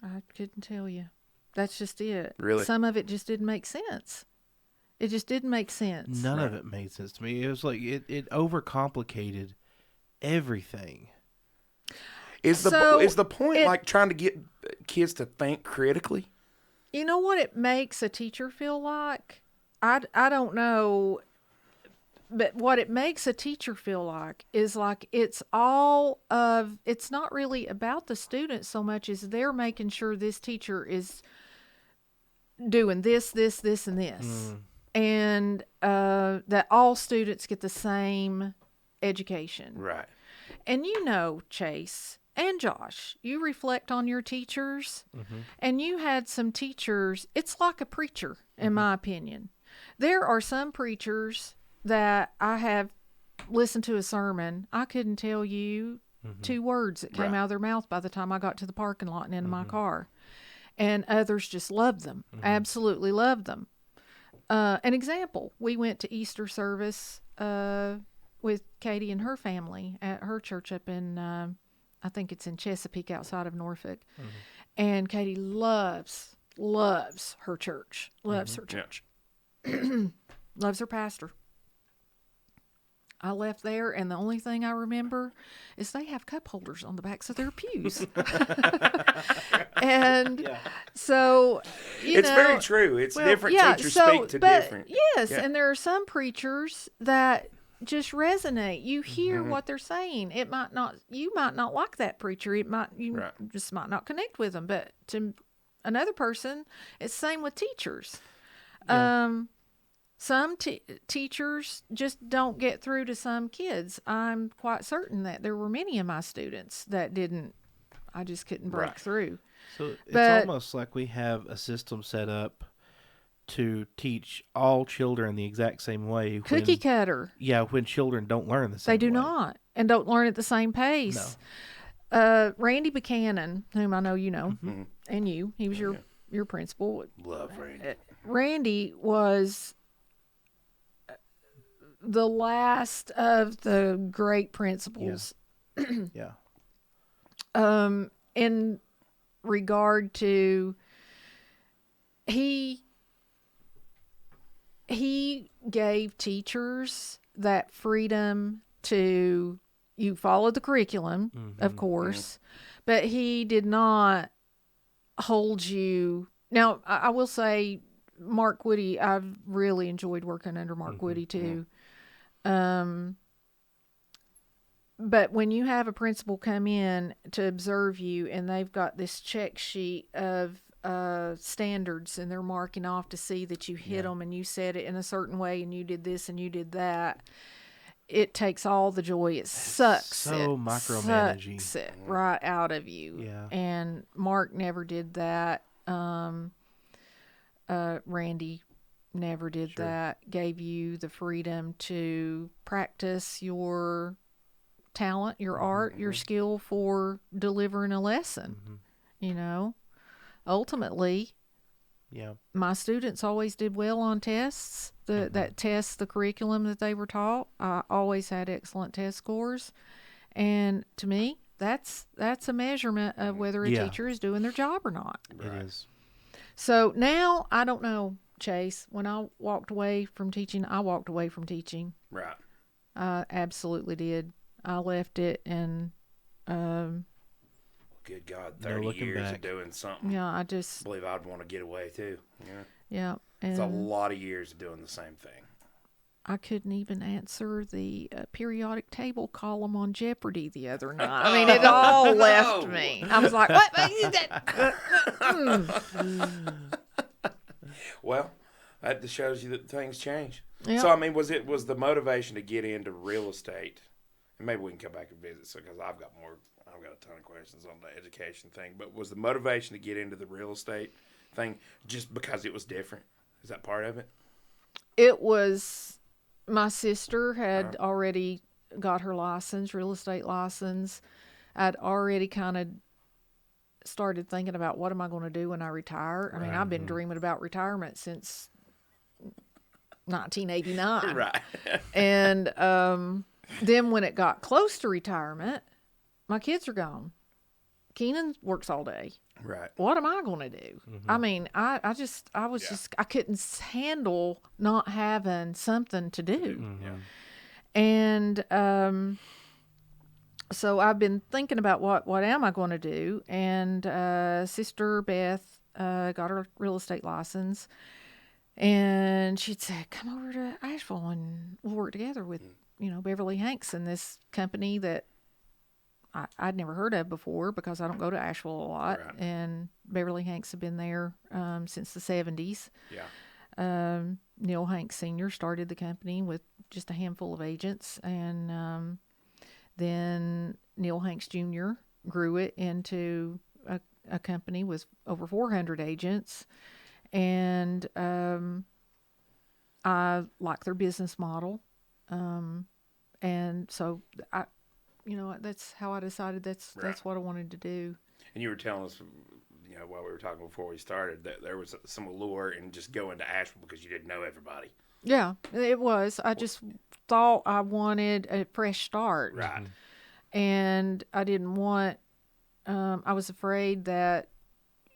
B: I couldn't tell you. That's just it.
A: Really?
B: Some of it just didn't make sense. It just didn't make sense.
C: None of it made sense to me. It was like it overcomplicated everything.
A: Is the point like trying to get kids to think critically?
B: You know what it makes a teacher feel like? I don't know, but what it makes a teacher feel like is like it's not really about the student so much as they're making sure this teacher is doing this, and this. And that all students get the same education.
A: Right.
B: And Chase and Josh, you reflect on your teachers, and you had some teachers, it's like a preacher, in my opinion. There are some preachers that I have listened to a sermon, I couldn't tell you 2 words that came out of their mouth by the time I got to the parking lot and into my car. And others just loved them, absolutely loved them. An example, we went to Easter service with Katie and her family at her church up in, I think it's in Chesapeake outside of Norfolk. And Katie loves her church, loves her church, loves her pastor. I left there, and the only thing I remember is they have cup holders on the backs of their pews. And so,
A: it's very true. It's different teachers speak to different.
B: Yes, and there are some preachers that just resonate. You hear what they're saying. You might not like that preacher. You just might not connect with them. But to another person, it's the same with teachers. Yeah. Some teachers just don't get through to some kids. I'm quite certain that there were many of my students that didn't. I just couldn't break through.
C: So it's almost like we have a system set up to teach all children the exact same way.
B: Cookie cutter.
C: Yeah, when children don't learn the same way.
B: They do not, and don't learn at the same pace. No. Randy Buchanan, whom I know you know, and he was your principal.
A: Love Randy.
B: Randy was the last of the great principals.
C: Yeah.
B: In regard to he gave teachers that freedom to follow the curriculum, of course, but he did not hold you. Now, I will say Mark Woody, I've really enjoyed working under Mark Woody too. But when you have a principal come in to observe you and they've got this check sheet of standards and they're marking off to see that you hit them and you said it in a certain way and you did this and you did that, it takes all the joy. It sucks
C: micromanaging.
B: Sucks it right out of you.
C: Yeah.
B: And Mark never did that. Randy never did that. Gave you the freedom to practice your talent, your art, your skill for delivering a lesson. Ultimately, my students always did well on tests. That test, the curriculum that they were taught, I always had excellent test scores. And to me, that's a measurement of whether a teacher is doing their job or not.
C: It is.
B: So now I don't know, Chase. When I walked away from teaching, I walked away from teaching.
A: Right.
B: I absolutely did. I left it, and
A: good God, 30 years
C: back.
A: of doing something.
B: yeah, I just
A: believe I'd want to get away too. Yeah.
B: yeah, and
A: It's a lot of years of doing the same thing.
B: I couldn't even answer the periodic table column on Jeopardy the other night. I mean, it all left me. I was like, what?
A: Well, that just shows you that things change.
B: Yep.
A: So, I mean, was the motivation to get into real estate? And maybe we can come back and visit, because I've got a ton of questions on the education thing. But was the motivation to get into the real estate thing just because it was different? Is that part of it?
B: It was. My sister had already got her license, real estate license. I'd already kind of started thinking about what am I going to do when I retire. I mean, I've been dreaming about retirement since 1989.
A: Right.
B: And then when it got close to retirement, my kids are gone. Keenan works all day.
A: Right.
B: What am I going to do? I mean, I couldn't handle not having something to do.
A: Yeah.
B: And so I've been thinking about what am I going to do? And Sister Beth got her real estate license, and she'd said, "Come over to Asheville and we'll work together with Beverly Hanks and this company that I'd never heard of before because I don't go to Asheville a lot."
A: Right.
B: And Beverly Hanks had been there since the 70s.
A: Yeah.
B: Neil Hanks Sr. started the company with just a handful of agents. And then Neil Hanks Jr. grew it into a company with over 400 agents. And I like their business model. And so that's how I decided that's what I wanted to do.
A: And you were telling us, while we were talking before we started, that there was some allure in just going to Asheville because you didn't know everybody.
B: Yeah, it was. I just thought I wanted a fresh start.
A: Right.
B: And I didn't want, I was afraid that,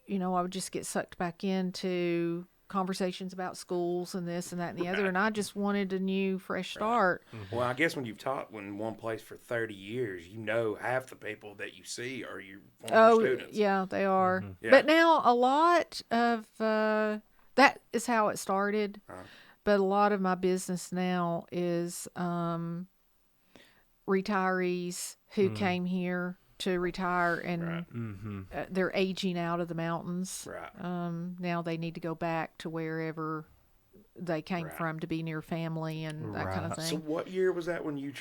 B: I would just get sucked back into conversations about schools and this and that and the other, and I just wanted a new fresh start.
A: Well, I guess when you've taught in one place for 30 years, half the people that you see are your former students.
B: Yeah, they are.
A: Yeah.
B: But now a lot of that is how it started. But a lot of my business now is retirees who came here to retire, and they're aging out of the mountains.
A: Right.
B: Now they need to go back to wherever they came from to be near family and that kind of thing.
A: So what year was that when you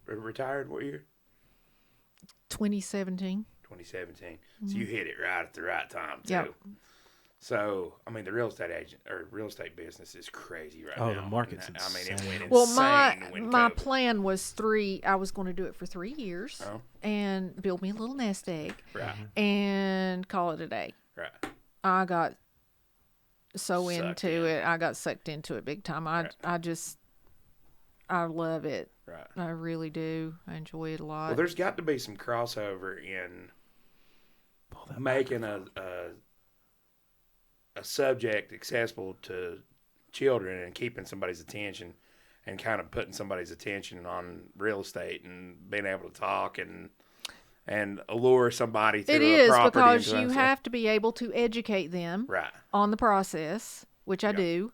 A: retired? What year?
B: 2017.
A: 2017. So you hit it right at the right time too.
B: Yep.
A: So, I mean, the real estate business is crazy right now.
C: Oh, the market's insane.
A: I mean, it went insane.
B: Well, my
A: COVID.
B: plan was I was going to do it for 3 years and build me a little nest egg and call it a day.
A: Right.
B: I got so
A: Sucked
B: into
A: in.
B: it. I got sucked into it big time. I love it.
A: Right.
B: I really do. I enjoy it a lot.
A: Well, there's got to be some crossover in making a subject accessible to children and keeping somebody's attention and kind of putting somebody's attention on real estate and being able to talk and allure somebody to
B: it
A: a
B: is
A: property.
B: because you have to be able to educate them on the process, which I do.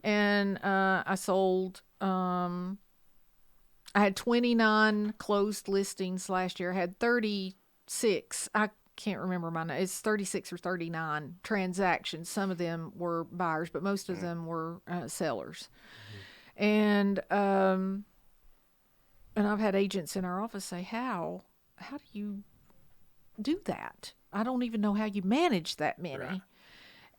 B: And I sold, I had 29 closed listings last year. I had 36. I can't remember it's 36 or 39 transactions. Some of them were buyers, but most of them were sellers. And I've had agents in our office say, how do you do that? I don't even know how you manage that many.
A: Right.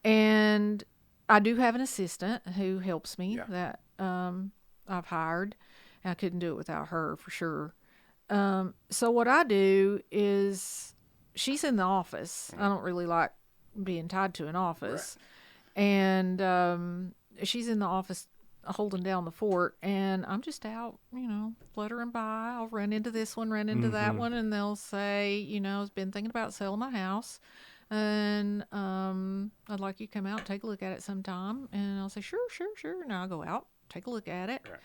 B: And I do have an assistant who helps me that I've hired. I couldn't do it without her for sure. So what I do is, she's in the office. I don't really like being tied to an office. Right. And she's in the office holding down the fort, and I'm just out, fluttering by. I'll run into this one, run into that one, and they'll say, I've been thinking about selling my house, and I'd like you to come out and take a look at it sometime. And I'll say, sure. And I'll go out, take a look at it.
A: Right.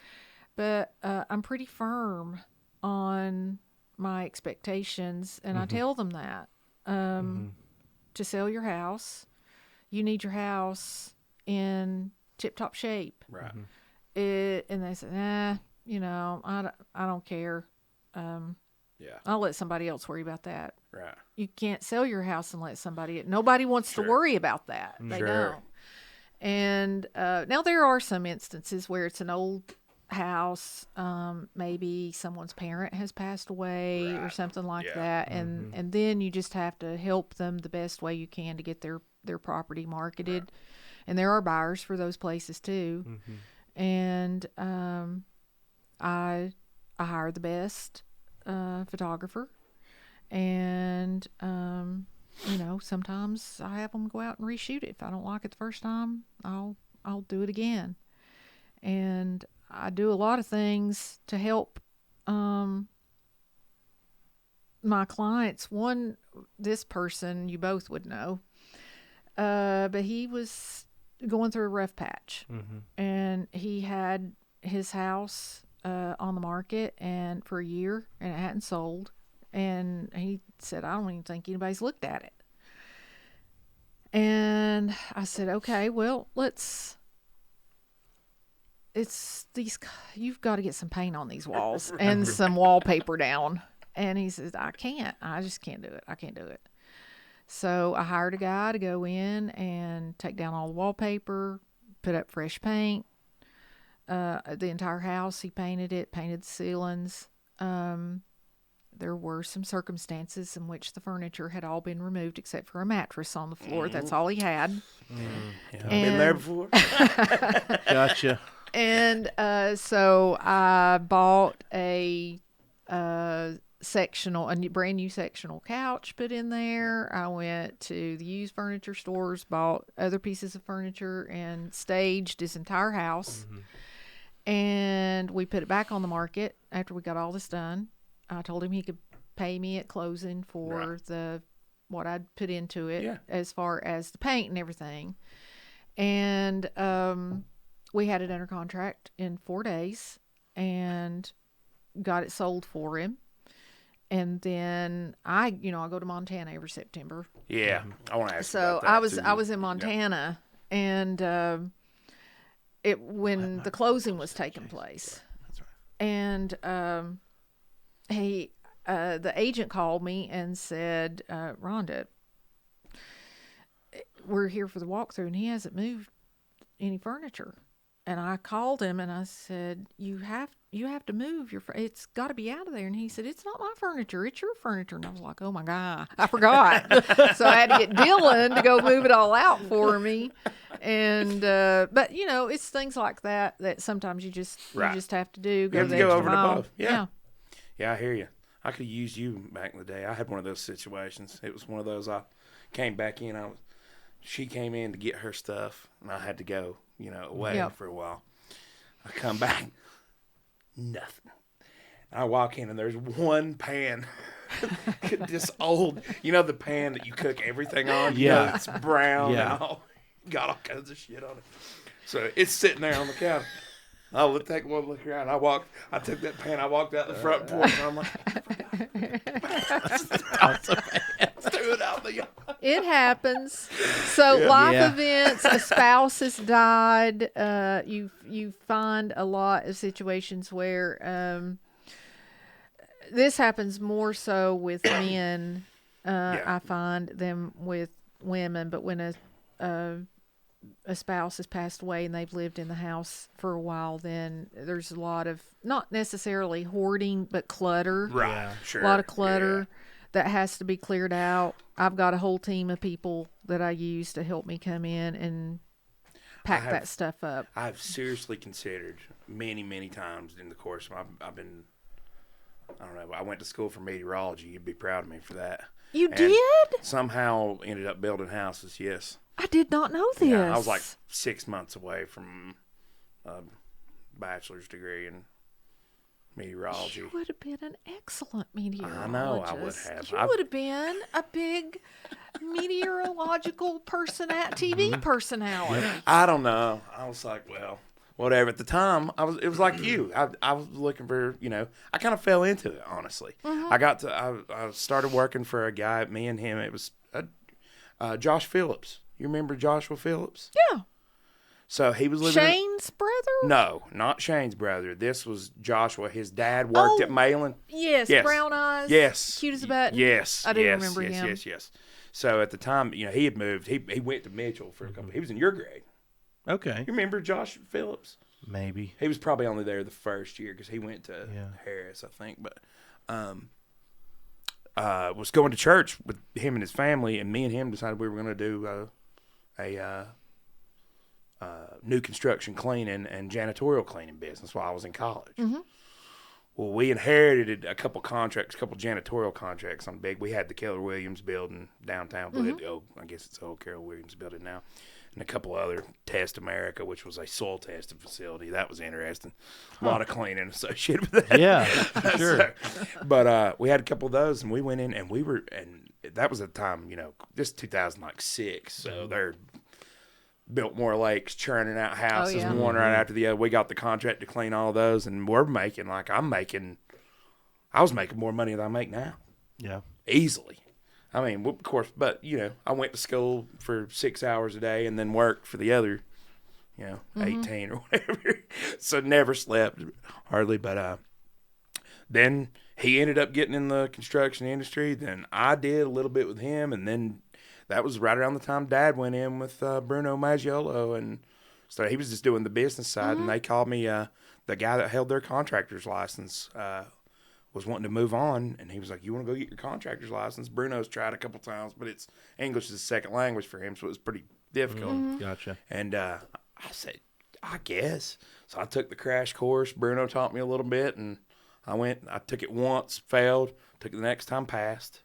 B: But I'm pretty firm on my expectations, and I tell them that to sell your house, you need your house in tip-top shape.
A: Right.
B: And they say, I don't care. I'll let somebody else worry about that.
A: Right.
B: You can't sell your house and let somebody. Nobody wants to worry about that. They don't. And now there are some instances where it's an old house. Maybe someone's parent has passed away or something like that, and then you just have to help them the best way you can to get their property marketed. Right. And there are buyers for those places too. And I hire the best photographer, and sometimes I have them go out and reshoot it. If I don't like it the first time, I'll do it again. And I do a lot of things to help my clients. This person you both would know, but he was going through a rough patch, and he had his house on the market and for a year, and it hadn't sold. And he said, I don't even think anybody's looked at it. And I said, okay, well, you've got to get some paint on these walls and some wallpaper down. And he says, I just can't do it. I can't do it. So I hired a guy to go in and take down all the wallpaper, put up fresh paint. The entire house, he painted it, painted the ceilings. There were some circumstances in which the furniture had all been removed except for a mattress on the floor. That's all he had.
A: I've been there before.
C: Gotcha.
B: And so I bought a brand new sectional couch, put in there. I went to the used furniture stores, bought other pieces of furniture, and staged his entire house. And we put it back on the market after we got all this done. I told him he could pay me at closing for what I'd put into it as far as the paint and everything. And we had it under contract in 4 days and got it sold for him. And then I go to Montana every September.
A: Yeah, I want to ask.
B: So
A: about that
B: I was in Montana, and when the closing was taking place.
A: That's right.
B: And the agent called me and said, Rhonda, we're here for the walkthrough, and he hasn't moved any furniture. And I called him and I said, you have to move it's got to be out of there. And he said, it's not my furniture, it's your furniture. And I was like, oh my God, I forgot. So I had to get Dylan to go move it all out for me. And but it's things like that sometimes you just have to do.
A: You have to go over and above.
B: Yeah,
A: I hear you. I could use you back in the day. I had one of those situations. It was one of those. I came back in. She came in to get her stuff, and I had to go, away for a while. I come back, nothing. I walk in, and there's one pan, this old, the pan that you cook everything on.
C: Yeah,
A: it's brown.
C: Yeah,
A: and got all kinds of shit on it. So it's sitting there on the counter. I'll take one look around. I took that pan. I walked out the front porch, and I'm like, threw it out the yard.
B: It happens. So life events, a spouse has died. You find a lot of situations where this happens more so with men. I find them with women, but when a spouse has passed away and they've lived in the house for a while, then there's a lot of, not necessarily hoarding, but clutter.
A: Right, sure.
B: A lot of clutter that has to be cleared out. I've got a whole team of people that I use to help me come in and pack that stuff up.
A: I've seriously considered many, many times in the course. I don't know, I went to school for meteorology. You'd be proud of me for that.
B: You did?
A: Somehow ended up building houses, yes.
B: I did not know this.
A: Yeah, I was like 6 months away from bachelor's degree in meteorology.
B: You would have been an excellent meteorologist.
A: I know I would have.
B: You would have been a big meteorological TV personality.
A: I don't know. I was like, well, whatever. At the time, it was like you. I was looking for, I kind of fell into it, honestly. I started working for a guy, me and him. It was Josh Phillips. You remember Joshua Phillips?
B: Yeah.
A: So he was living.
B: Shane's brother?
A: No, not Shane's brother. This was Joshua. His dad worked at Malin.
B: Yes, brown eyes.
A: Yes.
B: Cute as a button.
A: Yes.
B: I didn't remember him.
A: Yes. So at the time, he had moved. He went to Mitchell for a couple. He was in your grade.
C: Okay.
A: You remember Josh Phillips?
C: Maybe.
A: He was probably only there the first year because he went to Harris, I think. But was going to church with him and his family, and me and him decided we were going to do a new construction cleaning and janitorial cleaning business while I was in college.
B: Mm-hmm.
A: Well, we inherited a couple janitorial contracts on big. We had the Keller Williams building downtown, I guess it's the old Keller Williams building now, and a couple other Test America, which was a soil testing facility. That was interesting. A lot of cleaning associated with that.
C: Yeah, for sure.
A: But we had a couple of those, and we went in, and that was at the time, this 2006, so they're built more lakes, churning out houses, one right after the other. We got the contract to clean all those, and we're making I was making more money than I make now.
C: Yeah.
A: Easily. I mean, of course, but, I went to school for 6 hours a day and then worked for the other, 18 or whatever. So never slept, hardly. But then he ended up getting in the construction industry. Then I did a little bit with him, and then that was right around the time Dad went in with Bruno Maggiolo, and so he was just doing the business side. And they called me. The guy that held their contractor's license was wanting to move on, and he was like, "You want to go get your contractor's license?" Bruno's tried a couple times, but English is a second language for him, so it was pretty difficult.
C: Gotcha.
A: And I said, "I guess." So I took the crash course. Bruno taught me a little bit, and I went. I took it once, failed. Took it the next time, passed,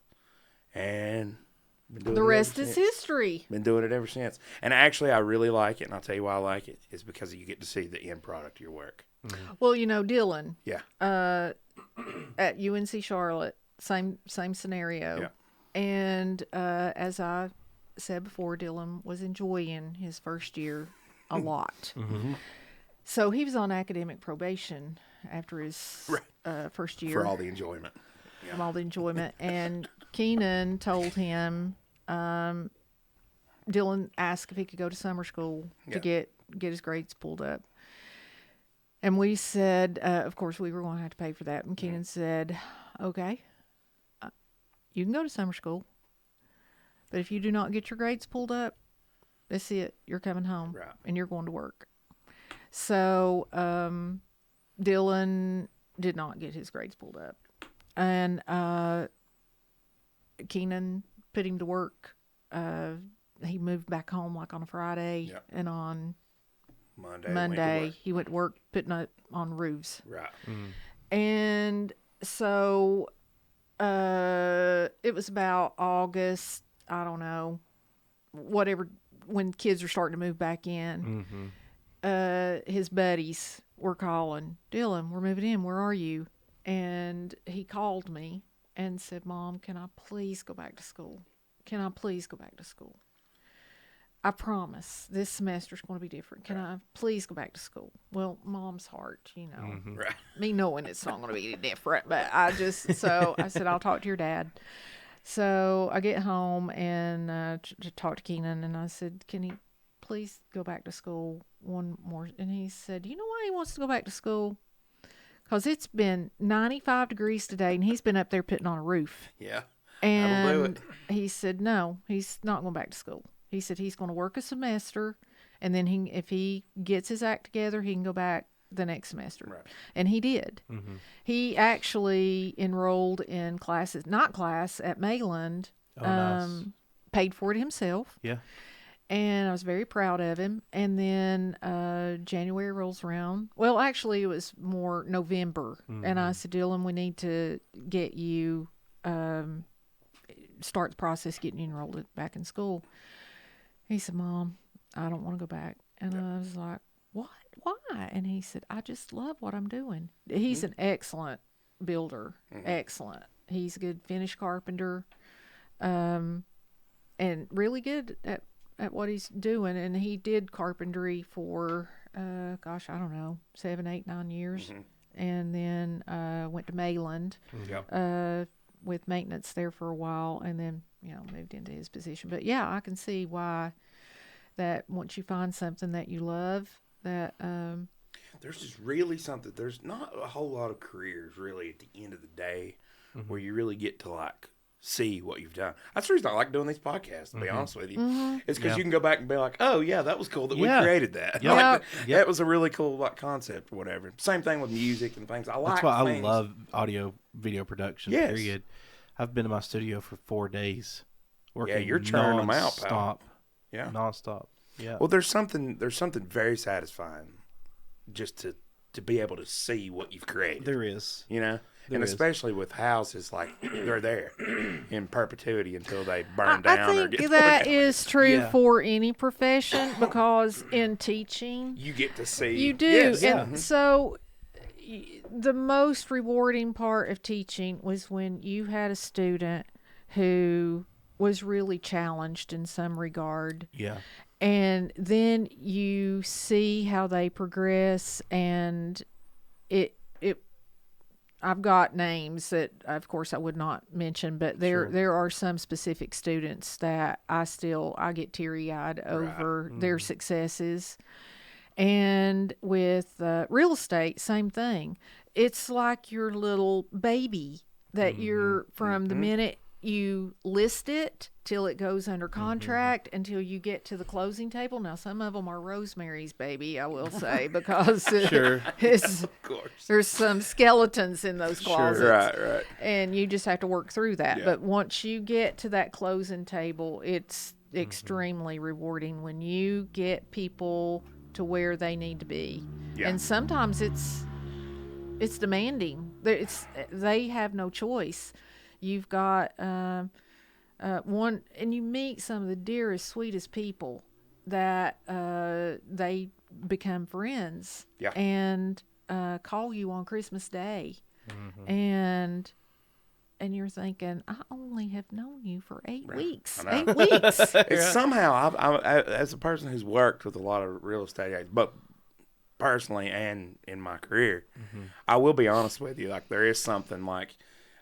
A: and
B: the rest is history.
A: Been doing it ever since. And actually, I really like it, and I'll tell you why I like it. Is because you get to see the end product of your work.
C: Mm-hmm.
B: Well, Dylan.
A: Yeah.
B: At UNC Charlotte, same scenario.
A: Yeah.
B: And as I said before, Dylan was enjoying his first year a lot.
C: Mm-hmm.
B: So he was on academic probation after his first year.
A: For all the enjoyment. Yeah.
B: From all the enjoyment. And Keenan told him, Dylan asked if he could go to summer school to get his grades pulled up. And we said, of course, we were going to have to pay for that. And Keenan said, okay, you can go to summer school. But if you do not get your grades pulled up, that's it. You're coming home.
A: Right.
B: And you're going to work. So Dylan did not get his grades pulled up. And Keenan put him to work. He moved back home like on a Friday.
A: Yep.
B: And on
A: Monday
B: he went to work putting up on roofs.
A: Right.
B: And so it was about August, I don't know, whatever, when kids are starting to move back in. His buddies were calling, "Dylan, we're moving in. Where are you?" And he called me and said, "Mom, can I please go back to school? Can I please go back to school? I promise this semester's going to be different. Can I please go back to school?" Well, Mom's heart,
A: Right.
B: me knowing it's not going to be different, but I said, "I'll talk to your dad." So I get home and to talk to Keenan, and I said, "Can he please go back to school one more?" And he said, "You know why he wants to go back to school? Because it's been 95 degrees today, and he's been up there putting on a roof."
A: Yeah.
B: And
A: That'll do it.
B: he said, "No, he's not going back to school." He said he's going to work a semester, and then if he gets his act together, he can go back the next semester.
A: Right.
B: And he did. He actually enrolled in not class at Mayland.
C: Nice.
B: Paid for it himself.
C: Yeah.
B: And I was very proud of him. And then January rolls around. Well, actually, it was more November. And I said, "Dylan, we need to get you, start the process getting you enrolled back in school." He said, "Mom, I don't want to go back." And I was like, what? Why? And he said, I just love what I'm doing. He's an excellent builder. Excellent. He's a good finish carpenter, and really good at what he's doing. And he did carpentry for, I don't know, 7, 8, 9 years. And then went to Mayland with maintenance there for a while, and then, moved into his position. But yeah, I can see why that once you find something that you love, that
A: there's just really something. There's not a whole lot of careers really at the end of the day where you really get to like see what you've done. That's the reason I like doing these podcasts, to be honest with you. It's because you can go back and be like, oh yeah, that was cool that we created that. That was a really cool like concept or whatever. Same thing with music and things.
C: That's why I love audio video production. Yes. Period. I've been in my studio for 4 days working. Yeah,
A: you're churning them out, pal.
C: Non-stop. Yeah. Non-stop. Yeah.
A: Well, there's something very satisfying just to be able to see what you've created.
C: There is.
A: Especially with houses, like they're there in perpetuity until they burn down.
B: I think that is true for any profession, because in teaching,
A: you get to see.
B: You do. Yes. And so the most rewarding part of teaching was when you had a student who was really challenged in some regard.
C: Yeah.
B: And then you see how they progress, and I've got names that, of course, I would not mention, but there are some specific students that I get teary-eyed over their successes. And with real estate, same thing. It's like your little baby that you're, from the minute you list it till it goes under contract, until you get to the closing table. Now, some of them are Rosemary's Baby, I will say, because there's some skeletons in those closets.
A: Right.
B: And you just have to work through that. But once you get to that closing table, it's extremely rewarding when you get people to where they need to be. Yeah. And sometimes it's demanding. They have no choice. You've got one, and you meet some of the dearest, sweetest people that they become friends and call you on Christmas Day. And you're thinking, I only have known you for 8 weeks. 8 weeks.
A: It's somehow, I, as a person who's worked with a lot of real estate agents, but personally and in my career, I will be honest with you, like there is something like,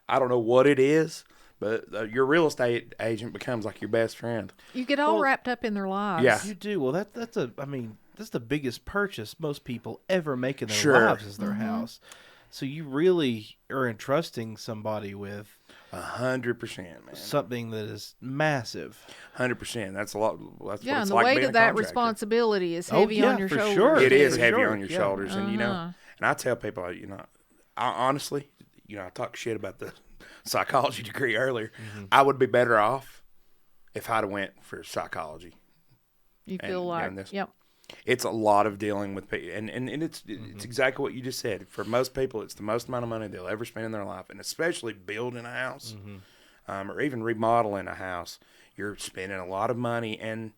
A: I don't know what it is, but your real estate agent becomes like your best friend.
B: You get all wrapped up in their lives.
C: Yeah, you do. Well, that's the biggest purchase most people ever make in their lives is their house. So you really are entrusting somebody with
A: 100%, man.
C: Something that is massive.
A: 100%. That's a lot. That's what
B: and
A: it's
B: the
A: like
B: weight
A: being
B: of that responsibility is heavy on your shoulders.
C: Sure.
A: It is heavy on your shoulders, and and I tell people, I honestly, I talk shit about the psychology degree earlier. I would be better off if I'd have went for psychology.
B: You feel like,
A: it's a lot of dealing with people, and it's exactly what you just said. For most people, it's the most amount of money they'll ever spend in their life, and especially building a house or even remodeling a house. You're spending a lot of money, and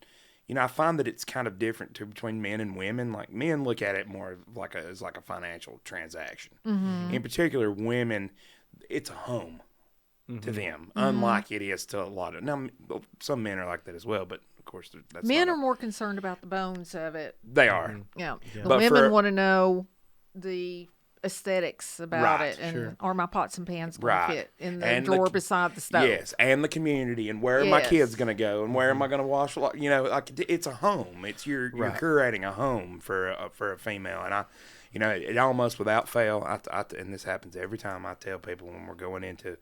A: I find that it's kind of different between men and women. Like men look at it more as like a financial transaction. In particular, women, it's a home to them, unlike it is to a lot of. Now, some men are like that as well, but of course, that's
B: men are more concerned about the bones of it.
A: They are.
B: Yeah. The women want to know the aesthetics about it, and are my pots and pans going to fit in the drawer beside the stove?
A: Yes, and the community, and where are my kids going to go, and where am I going to wash? Like it's a home. It's you're curating a home for a female, and it almost without fail. And this happens every time I tell people when we're going into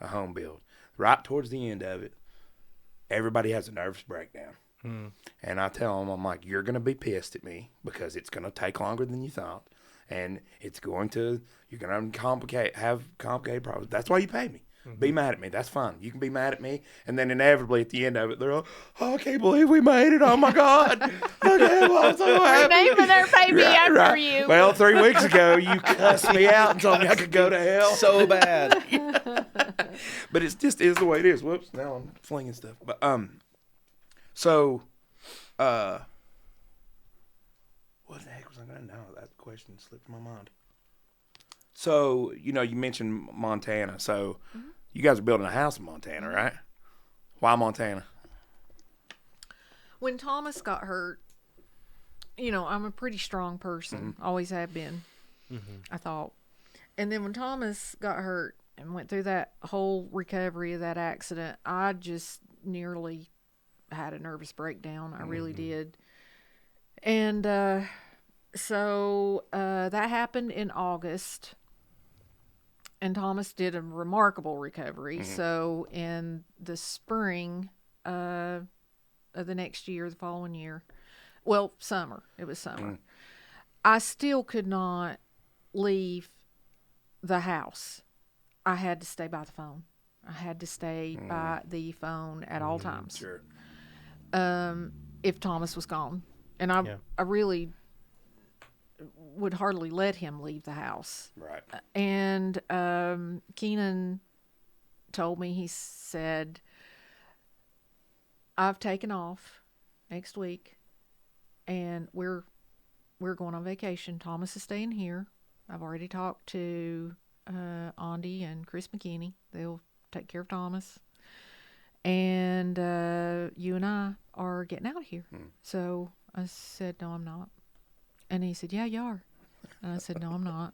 A: a home build. Right towards the end of it, everybody has a nervous breakdown. And I tell them, I'm like, you're going to be pissed at me because it's going to take longer than you thought. And you're going to have complicated problems. That's why you pay me. Be mad at me. That's fine. You can be mad at me. And then inevitably at the end of it, they're all, I can't believe we made it. Oh my God. I'm so happy.
B: We're naming their baby after you.
A: Well, 3 weeks ago, you cussed me out and told me I could go to hell.
C: So bad.
A: But it's just is the way it is. Whoops. Now I'm flinging stuff. But, what the heck was I I know that question slipped my mind. So, you mentioned Montana. So, you guys are building a house in Montana, right? Why Montana?
B: When Thomas got hurt, I'm a pretty strong person. Always have been, I thought. And then when Thomas got hurt and went through that whole recovery of that accident, I just nearly had a nervous breakdown. I really did. And so that happened in August. And Thomas did a remarkable recovery. So in the spring of the next year, the following year, summer. It was summer. I still could not leave the house. I had to stay by the phone. I had to stay by the phone at all times.
A: Sure.
B: If Thomas was gone. And I really would hardly let him leave the house.
A: Right.
B: And Keenan told me, he said, I've taken off next week and we're going on vacation. Thomas is staying here. I've already talked to Andy and Chris McKinney. They'll take care of Thomas. And you and I are getting out of here. So I said, no, I'm not. And he said, yeah, you are. And I said, no, I'm not.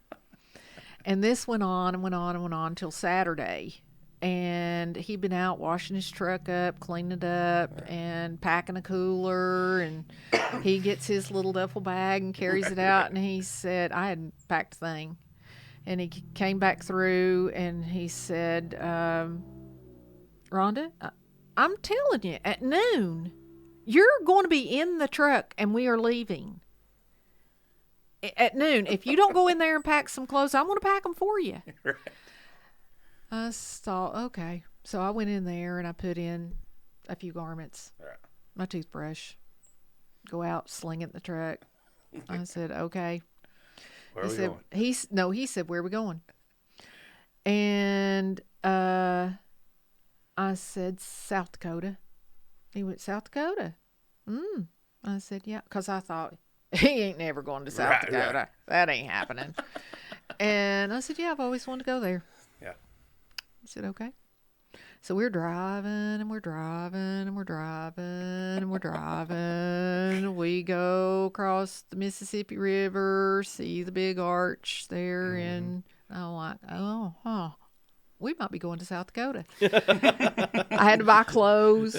B: And this went on and went on and went on until Saturday. And he'd been out washing his truck up, cleaning it up, and packing a cooler. And he gets his little duffel bag and carries it out. And he said, I hadn't packed a thing. And he came back through and he said, Rhonda, I'm telling you, at noon, you're going to be in the truck and we are leaving. At noon. If you don't go in there and pack some clothes, I'm going to pack them for you.
A: Right.
B: I thought, okay. So I went in there and I put in a few garments, my toothbrush, go out, sling it in the truck. I said, okay.
A: Where are we going?
B: He said, where are we going? And I said, South Dakota. He went, South Dakota? I said, yeah, because I thought, he ain't never going to South Dakota. Right. That ain't happening. And I said, yeah, I've always wanted to go there.
A: Yeah.
B: He said, okay. So we're driving and we're driving and we're driving and we're driving. We go across the Mississippi River, see the big arch there, and I'm like, we might be going to South Dakota. I had to buy clothes,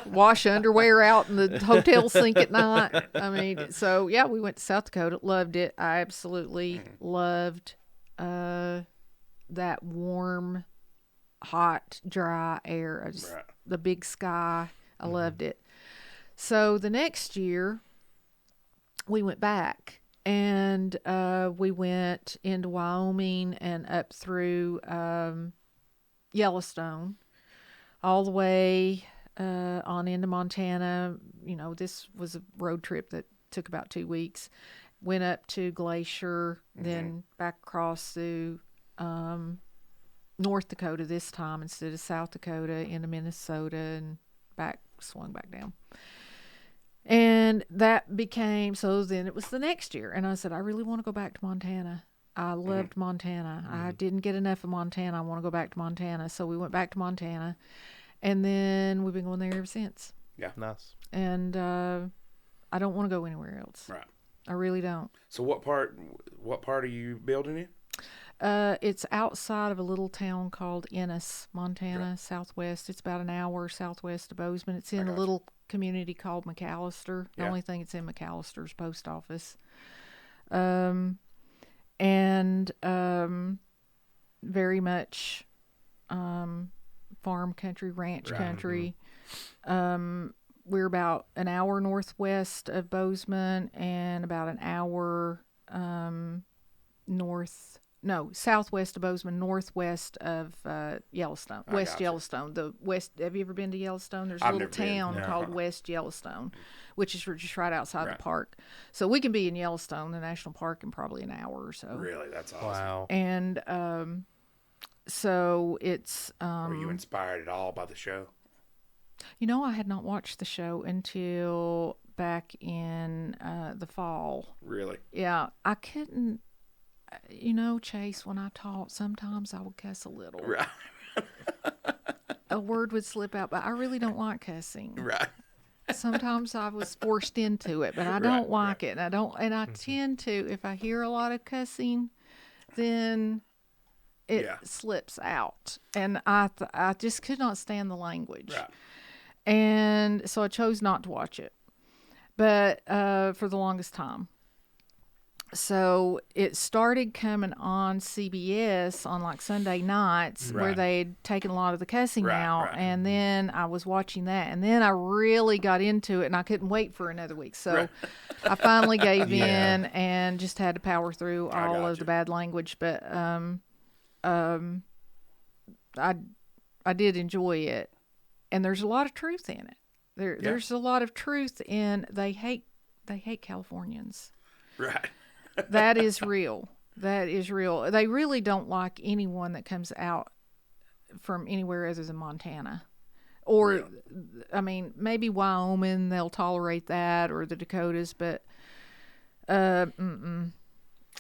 B: wash underwear out in the hotel sink at night. I mean, so yeah, we went to South Dakota. Loved it. I absolutely loved that warm, hot, dry air. The big sky. I loved it. So the next year, we went back. And we went into Wyoming and up through Yellowstone, all the way on into Montana. This was a road trip that took about 2 weeks. Went up to Glacier, then back across through North Dakota this time instead of South Dakota, into Minnesota, and swung back down. And that became, so then it was the next year. And I said, I really want to go back to Montana. I loved Montana. I didn't get enough of Montana. I want to go back to Montana. So we went back to Montana. And then we've been going there ever since.
A: Yeah.
C: Nice.
B: And I don't want to go anywhere else.
A: Right.
B: I really don't.
A: So what part are you building in?
B: It's outside of a little town called Ennis, Montana, southwest. It's about an hour southwest of Bozeman. It's in a little community called McAllister. The only thing it's in McAllister's post office. And very much farm country, ranch country. We're about an hour northwest of Bozeman and about an hour southwest of Bozeman, northwest of Yellowstone, Yellowstone. Have you ever been to Yellowstone? There's a little town called West Yellowstone, which is just right outside the park. So we can be in Yellowstone, the national park, in probably an hour or so.
A: Really? That's awesome.
C: Wow.
B: And so it's...
A: were you inspired at all by the show?
B: I had not watched the show until back in the fall.
A: Really?
B: Yeah, I couldn't. Chase, when I taught, sometimes I would cuss a little.
A: Right.
B: A word would slip out, but I really don't like cussing.
A: Right.
B: Sometimes I was forced into it, but I don't like it. And I tend to, if I hear a lot of cussing, then it slips out. And I just could not stand the language.
A: Right.
B: And so I chose not to watch it, but for the longest time. So it started coming on CBS on like Sunday nights where they'd taken a lot of the cussing out. And then I was watching that. And then I really got into it and I couldn't wait for another week. So I finally gave in and just had to power through all of the bad language. But I did enjoy it. And there's a lot of truth in it. There's a lot of truth in they hate Californians.
A: Right.
B: That is real. That is real. They really don't like anyone that comes out from anywhere other than Montana. Or, I mean, maybe Wyoming, they'll tolerate that, or the Dakotas, but, no.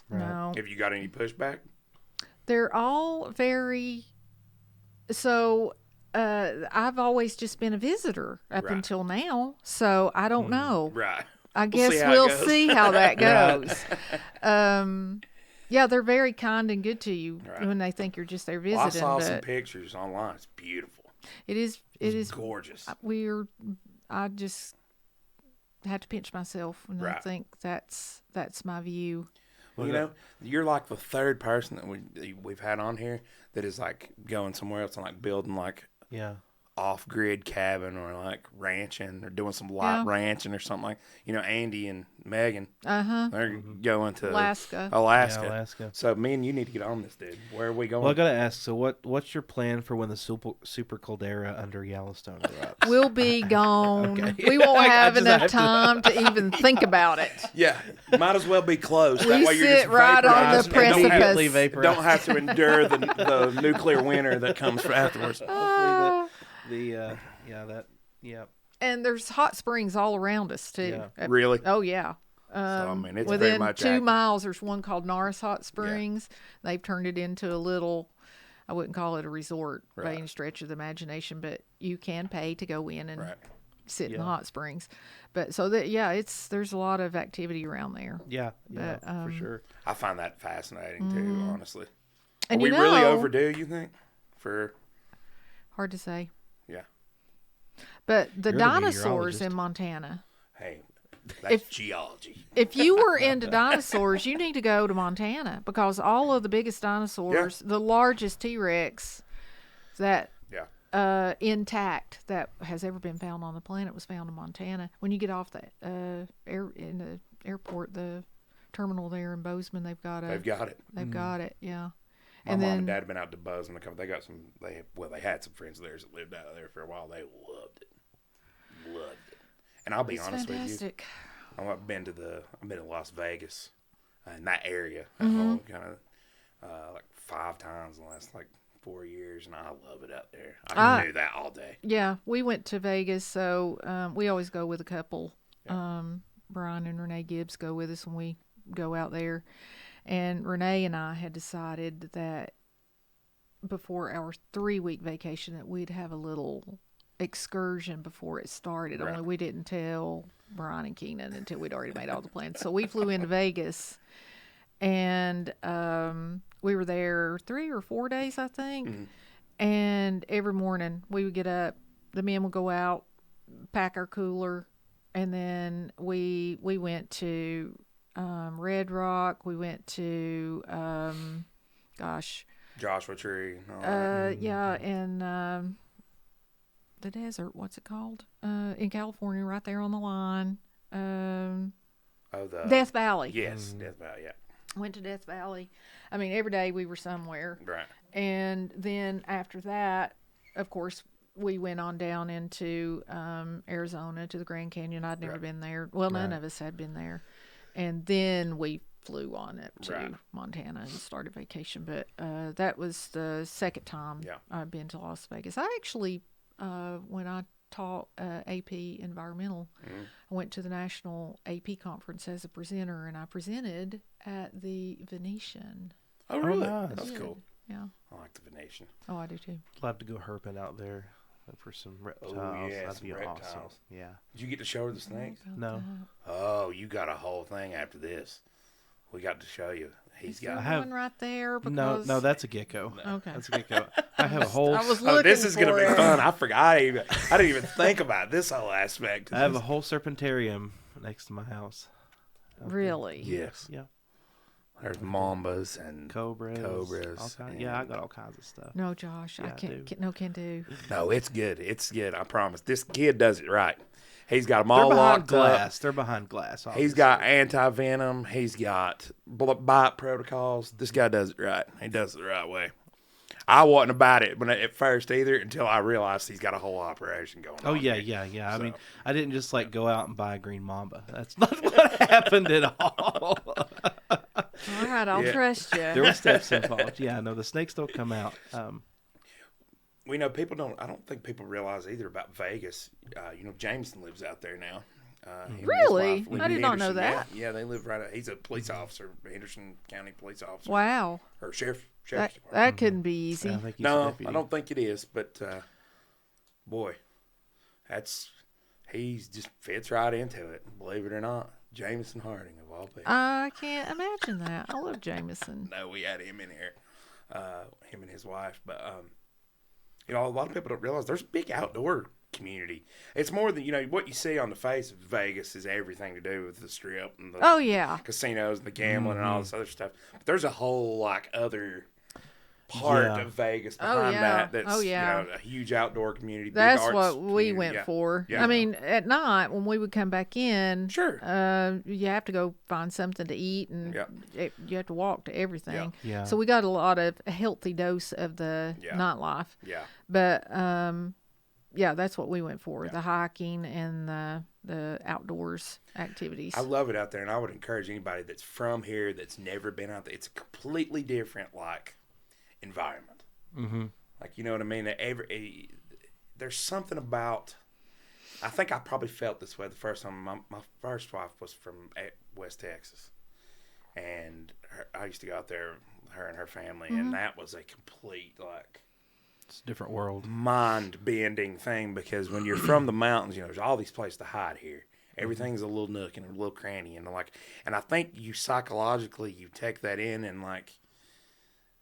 A: Have you got any pushback?
B: They're all very, so, I've always just been a visitor up until now, so I don't know.
A: Right.
B: I guess we'll see how that goes. Yeah, they're very kind and good to you when they think you're just there visiting.
A: Well, I saw some pictures online. It's beautiful.
B: It is
A: gorgeous.
B: I just had to pinch myself when I think that's my view.
A: Well, you're like the third person that we've had on here that is like going somewhere else and like building like off-grid cabin or like ranching or doing some light ranching or something like, Andy and Megan, they're going to
B: Alaska.
C: Yeah, Alaska.
A: So me and you need to get on this, dude. Where are we going?
C: Well, I got to ask, so what's your plan for when the super caldera under Yellowstone erupts?
B: We'll be gone. Okay. We won't have enough time to even think about it.
A: Yeah, might as well be closed.
B: We
A: that way you're
B: sit
A: just
B: right on the precipice.
A: Don't have to endure the nuclear winter that comes afterwards.
B: And there's hot springs all around us too.
A: Yeah. Really?
B: Oh yeah.
A: So, I mean, it's
B: within
A: very much
B: 2
A: active.
B: miles, there's one called Norris Hot Springs. Yeah. They've turned it into a little, I wouldn't call it a resort by any stretch of the imagination, but you can pay to go in and sit in the hot springs. But so there's a lot of activity around there.
C: Yeah, for sure.
A: I find that fascinating too, honestly.
B: And
A: Are we really overdue, you think?
B: Hard to say.
A: Yeah.
B: But the dinosaurs in Montana.
A: Hey, that's geology.
B: If you were into dinosaurs, you need to go to Montana because all of the biggest dinosaurs, the largest T-Rex that intact that has ever been found on the planet was found in Montana. When you get off the airport, the terminal there in Bozeman, they've got it. They've got it, yeah.
A: My mom and dad have been out to Bozeman a couple. They had some friends of theirs that lived out there for a while. They loved it. And I'll be honest with you, I've been to Las Vegas in that area, kind of like 5 times in the last 4 years, and I love it out there. I can do that all day.
B: Yeah, we went to Vegas, so we always go with a couple. Yeah. Brian and Renee Gibbs go with us when we go out there. And Renee and I had decided that before our 3-week vacation that we'd have a little excursion before it started. Right. Only we didn't tell Brian and Keenan until we'd already made all the plans. So we flew into Vegas, and we were there 3 or 4 days, I think. Mm-hmm. And every morning we would get up, the men would go out, pack our cooler, and then we went to Red Rock. We went to
A: Joshua Tree.
B: And the desert. What's it called? In California, right there on the line. Death Valley.
A: Yes, Death Valley. Yeah.
B: Went to Death Valley. I mean, every day we were somewhere.
A: Right.
B: And then after that, of course, we went on down into Arizona to the Grand Canyon. I'd never been there. Well, none of us had been there. And then we flew on it to Montana and started vacation. But that was the second time I've been to Las Vegas. I actually, when I taught AP Environmental. I went to the National AP Conference as a presenter, and I presented at the Venetian.
A: Oh, really?
C: Nice.
A: That's cool.
B: Yeah.
A: I like the Venetian.
B: Oh, I do too.
C: Love to go herping out there for some reptiles.
A: Yeah,
C: That'd
A: some
C: be
A: reptiles.
C: awesome. Yeah.
A: Did you get to show her the snakes?
C: No.
A: Oh, you got a whole thing after this. We got to show you. He's got.
B: I have one right there. Because...
C: No, that's a gecko.
B: Okay.
C: That's a gecko. I have a whole.
B: I was looking
A: this is
B: for
A: gonna be
B: it.
A: fun. I forgot. I didn't even think about this whole aspect.
C: I have a whole serpentarium next to my house.
B: Really?
A: Yes.
C: Yeah.
A: There's mambas and
C: Cobras.
A: All
C: Yeah, I got all kinds of stuff.
B: No, Josh,
C: Yeah,
B: I can't. No, can do.
A: No, it's good. It's good. I promise. This kid does it right. He's got them
C: They're
A: all
C: behind
A: locked
C: glass.
A: up.
C: They're behind glass.
A: He's
C: Obviously.
A: got anti-venom. He's got bite protocols. This guy does it right. He does it the right way. I wasn't about it at first either until I realized he's got a whole operation going on.
C: Oh yeah,
A: here.
C: yeah. I
A: So.
C: mean, I didn't just go out and buy a green mamba. That's not what happened at all.
B: All right, I'll trust you.
C: There were steps involved. Yeah, no, the snakes don't come out.
A: We know people don't. I don't think people realize either about Vegas. Jameson lives out there now. Him and his
B: Really?
A: wife live
B: I
A: in
B: did not know
A: Henderson.
B: that.
A: Yeah, they live right. He's a police officer, Henderson County police officer,
B: Wow,
A: or sheriff's
B: that
A: department.
B: couldn't be easy.
C: I think he's a
A: No,
C: deputy.
A: I don't think it is. But boy, he's just fits right into it. Believe it or not, Jameson Harding of all people.
B: I can't imagine that. I love Jameson.
A: No, we had him in here, him and his wife. But a lot of people don't realize there's a big outdoor community. It's more than what you see on the face of Vegas is everything to do with the strip and the
B: Oh yeah.
A: casinos and the gambling and all this other stuff. But there's a whole other part of Vegas behind that. That's a huge outdoor community.
B: That's
A: big arts
B: what we
A: community.
B: went for.
A: Yeah.
B: I mean, at night when we would come back in,
A: Sure.
B: you have to go find something to eat, and you have to walk to everything.
C: Yeah.
B: So we got a healthy dose of the nightlife.
A: Yeah.
B: But that's what we went for: the hiking and the outdoors activities.
A: I love it out there, and I would encourage anybody that's from here that's never been out there. It's a completely different environment.
C: Mm-hmm.
A: You know what I mean? There's something about. I think I probably felt this way the first time. My first wife was from West Texas, and I used to go out there, her and her family, and that was a complete
C: It's a different world.
A: mind-bending thing, because when you're from the mountains, there's all these places to hide here. Everything's a little nook and a little cranny, and and I think you psychologically you take that in, and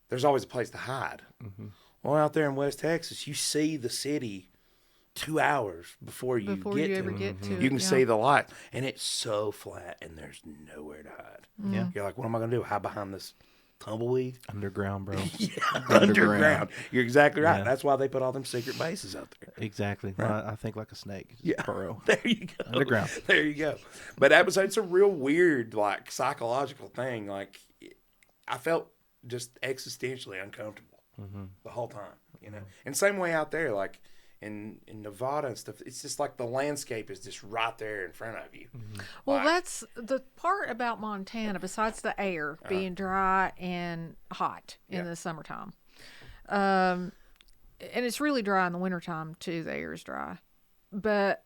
A: there's always a place to hide.
C: Mm-hmm.
A: Well, out there in West Texas, you see the city 2 hours before you get to it. You can see the lights, and it's so flat, and there's nowhere to hide.
C: Yeah.
A: You're like, what am I going to do? Hide behind this tumbleweed?
C: Underground, bro.
A: Underground. You're exactly right.
C: Yeah.
A: That's why they put all them secret bases out there.
C: Exactly.
A: Right.
C: I think like a snake.
A: Yeah.
C: Burrow.
A: There you go.
C: Underground.
A: There you go. But it's a real weird, psychological thing. I felt just existentially uncomfortable the whole time, And same way out there, in Nevada and stuff, it's just the landscape is just right there in front of you.
C: Mm-hmm.
B: Well, that's the part about Montana, besides the air being dry and hot in the summertime. And it's really dry in the wintertime, too. The air is dry. But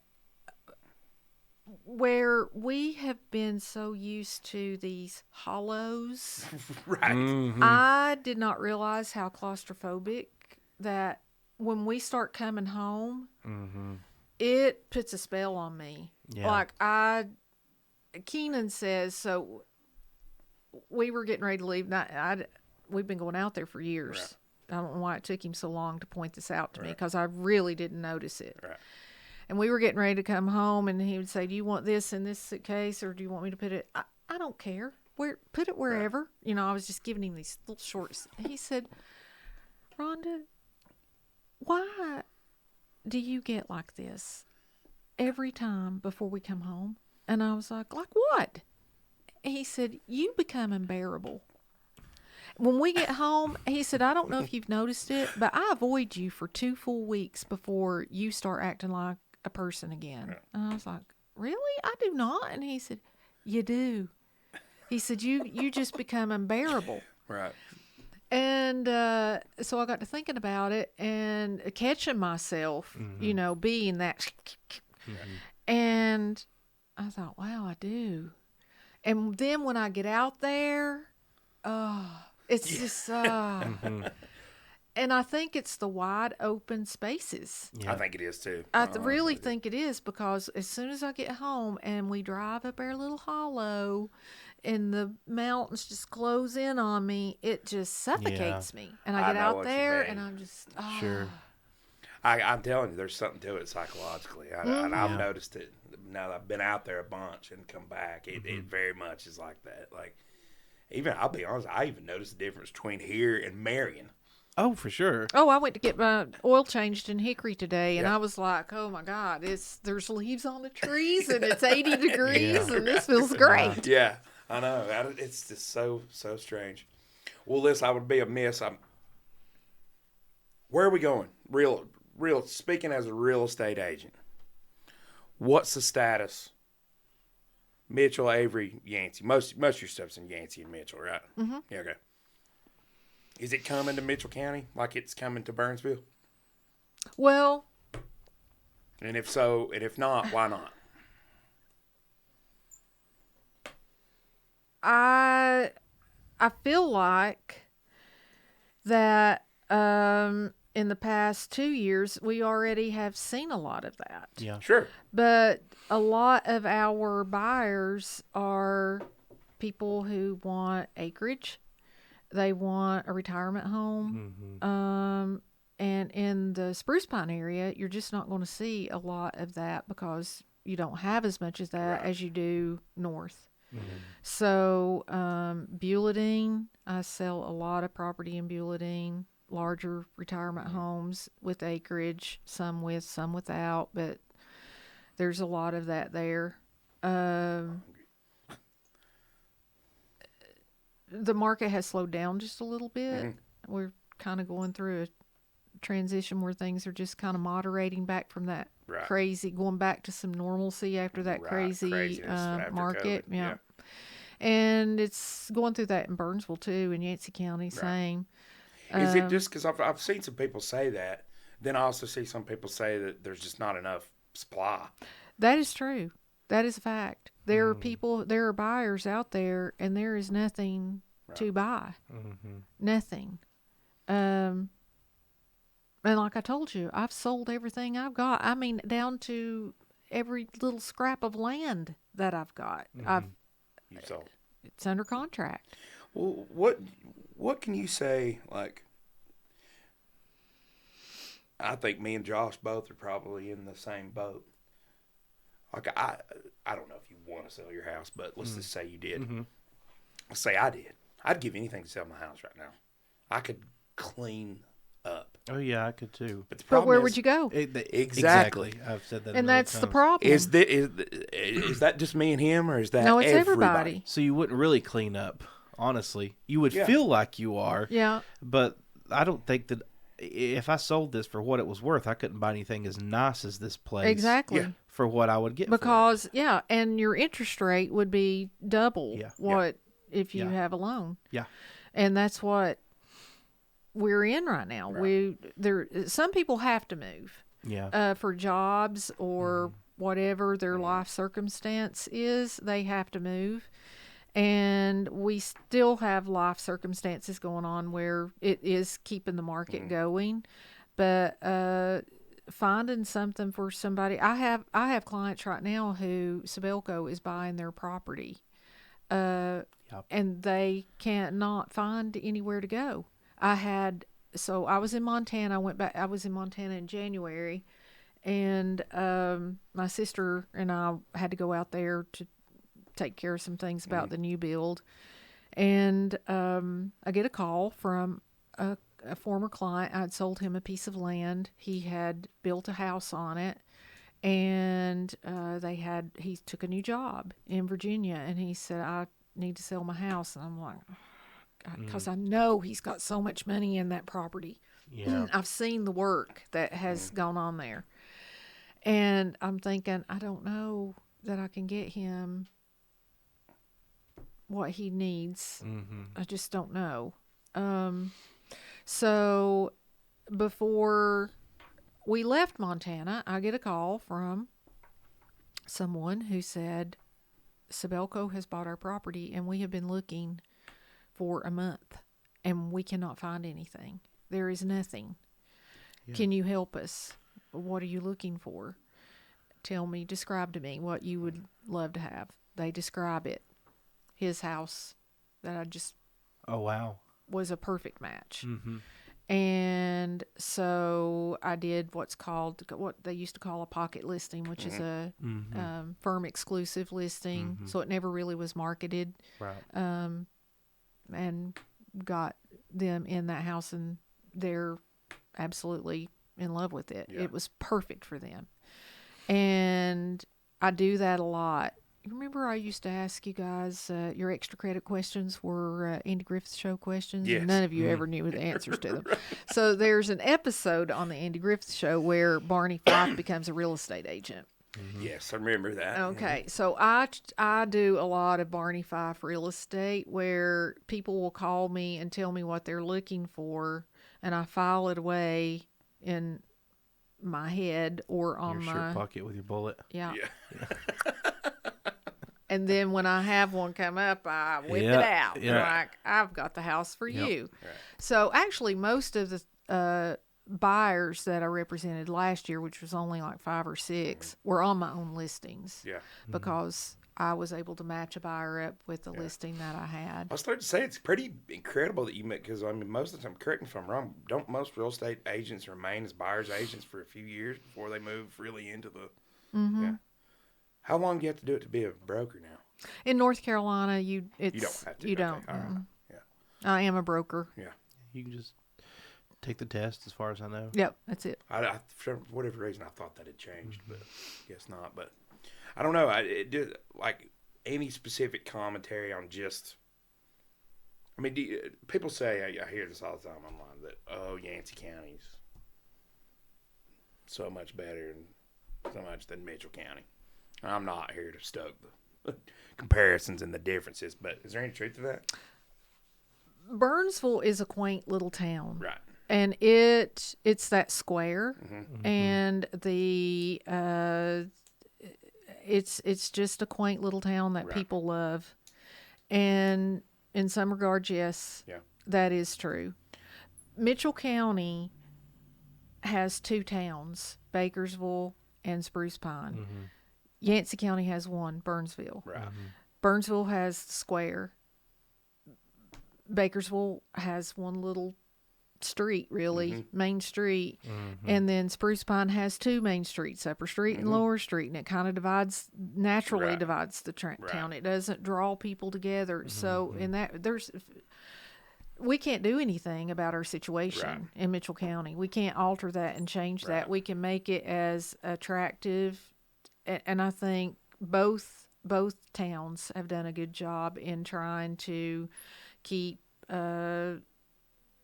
B: where we have been so used to these hollows,
A: Right.
C: Mm-hmm.
B: I did not realize how claustrophobic that when we start coming home, it puts a spell on me.
C: Yeah.
B: Keenan says, so we were getting ready to leave. We've been going out there for years. Right. I don't know why it took him so long to point this out to me, because I really didn't notice it.
A: Right.
B: And we were getting ready to come home, and he would say, do you want this in this suitcase, or do you want me to put it? I don't care. Put it wherever. Right. I was just giving him these little shorts. He said, Rhonda, why do you get like this every time before we come home? And I was like what? He said, you become unbearable. When we get home, he said, I don't know if you've noticed it, but I avoid you for 2 full weeks before you start acting like a person again. Right. And I was like, really? I do not. And he said, you do. He said, you just become unbearable.
A: Right.
B: And so I got to thinking about it and catching myself, being that. And I thought, wow, I do. And then when I get out there, it's just, and I think it's the wide open spaces.
A: I think it is too.
B: I really think it is, because as soon as I get home and we drive up our little hollow and the mountains just close in on me, it just suffocates me. And I get out there and I'm just,
C: Sure.
A: I'm telling you, there's something to it psychologically. And I've noticed it now that I've been out there a bunch and come back. It very much is like that. Like, even, I'll be honest, I even noticed the difference between here and Marion.
C: Oh, for sure.
B: Oh, I went to get my oil changed in Hickory today, and I was like, oh my God, there's leaves on the trees, and it's 80 degrees, and this feels great.
A: Yeah, I know. It's just so strange. Well, listen, I would be amiss. Where are we going? Speaking as a real estate agent, what's the status? Mitchell, Avery, Yancey. Most of your stuff's in Yancey and Mitchell, right? Mm-hmm. Yeah, okay. Is it coming to Mitchell County like it's coming to Burnsville?
B: Well,
A: and if so, and if not, why not?
B: I feel like that in the past 2 years we already have seen a lot of that.
C: Yeah,
A: sure.
B: But a lot of our buyers are people who want acreage. They want a retirement home. Mm-hmm. And in the Spruce Pine area, you're just not going to see a lot of that because you don't have as much as that as you do north. Mm-hmm. So, Bulletin, I sell a lot of property in Bulletin, larger retirement homes with acreage, some with, some without, but there's a lot of that there. The market has slowed down just a little bit. Mm-hmm. We're kind of going through a transition where things are just kind of moderating back from that crazy, going back to some normalcy after that crazy market. Yeah. And it's going through that in Burnsville too, in Yancey County, same.
A: Is it just because I've seen some people say that, then I also see some people say that there's just not enough supply. That
B: is true. That is a fact. There are buyers out there, and there is nothing to buy. Mm-hmm. Nothing. And like I told you, I've sold everything I've got. I mean, down to every little scrap of land that I've got. Mm-hmm.
A: You've sold.
B: It's under contract.
A: Well, what can you say? Like, I think me and Josh both are probably in the same boat. Like, I don't know if you want to sell your house, but let's just say you did. Mm-hmm. Let's say I did. I'd give anything to sell my house right now. I could clean up.
C: Oh, yeah, I could too.
B: But where would you go?
A: Exactly.
C: I've said that.
B: And that's the problem.
A: Is that just me and him, or is that
B: no? It's everybody.
C: So you wouldn't really clean up, honestly. You would feel like you are.
B: Yeah.
C: But I don't think that if I sold this for what it was worth, I couldn't buy anything as nice as this place.
B: Exactly.
C: For what I would get.
B: Because and your interest rate would be double what if you have a loan.
C: Yeah.
B: And that's what we're in right now. Right. Some people have to move.
C: Yeah.
B: For jobs or whatever their life circumstance is, they have to move. And we still have life circumstances going on where it is keeping the market going. But finding something for somebody, I have clients right now who Sibelco is buying their property. And they cannot find anywhere to go. I was in Montana. I was in Montana in January, and my sister and I had to go out there to take care of some things about the new build. And I get a call from a former client. I'd sold him a piece of land. He had built a house on it, and he took a new job in Virginia, and he said, I need to sell my house. And I'm like, because I know he's got so much money in that property. Yeah. I've seen the work that has gone on there. And I'm thinking, I don't know that I can get him what he needs. Mm-hmm. I just don't know. So before we left Montana, I get a call from someone who said, Sibelco has bought our property and we have been looking for a month and we cannot find anything. There is nothing. Yeah. Can you help us? What are you looking for? Describe to me what you would love to have. They describe it. His house that I just...
C: Oh, wow.
B: Was a perfect match.
C: Mm-hmm.
B: And so I did what they used to call a pocket listing, which is a firm exclusive listing. So it never really was marketed.
C: Right.
B: And got them in that house, and they're absolutely in love with it. Yeah. It was perfect for them. And I do that a lot. You remember I used to ask you guys, your extra credit questions were Andy Griffith Show questions?
A: Yes.
B: And none of you ever knew the answers to them. Right. So there's an episode on the Andy Griffith Show where Barney Fife becomes a real estate agent.
A: Yes, I remember that.
B: Okay, so I do a lot of Barney Fife real estate where people will call me and tell me what they're looking for, and I file it away in my head or on
C: your shirt pocket with your bullet.
B: Yeah. And then when I have one come up, I whip it out.
C: Yeah.
B: Like, I've got the house for you.
A: Right.
B: So actually, most of the buyers that I represented last year, which was only like 5 or 6, were on my own listings.
A: Yeah.
B: Because I was able to match a buyer up with the listing that I had.
A: I started to say it's pretty incredible that you met, because I mean, most of the time, correct me if I'm wrong, don't most real estate agents remain as buyer's agents for a few years before they move really into the...
B: Mm-hmm.
A: Yeah. How long do you have to do it to be a broker now?
B: In North Carolina, you don't have to. You
A: okay.
B: don't.
A: All right. Yeah.
B: I am a broker.
A: Yeah.
C: You can just take the test, as far as I know.
B: Yep, that's it.
A: I for whatever reason, I thought that had changed, but guess not. But I don't know. It did, like, any specific commentary on just... I mean, people say, I hear this all the time online, that, Yancey County's so much better and so much than Mitchell County. I'm not here to stoke the comparisons and the differences, but is there any truth to that?
B: Burnsville is a quaint little town.
A: Right.
B: And it's that square, and the it's just a quaint little town that people love. And in some regards, yes, that is true. Mitchell County has 2 towns, Bakersville and Spruce Pine.
C: Mm-hmm.
B: Yancey County has one, Burnsville.
A: Right.
B: Burnsville has the square. Bakersville has one little street, really, Main Street. And then Spruce Pine has 2 main streets, Upper Street and Lower Street, and it kind of naturally divides the town. It doesn't draw people together. So in that, we can't do anything about our situation in Mitchell County. We can't alter that and change that. We can make it as attractive, and I think both towns have done a good job in trying to keep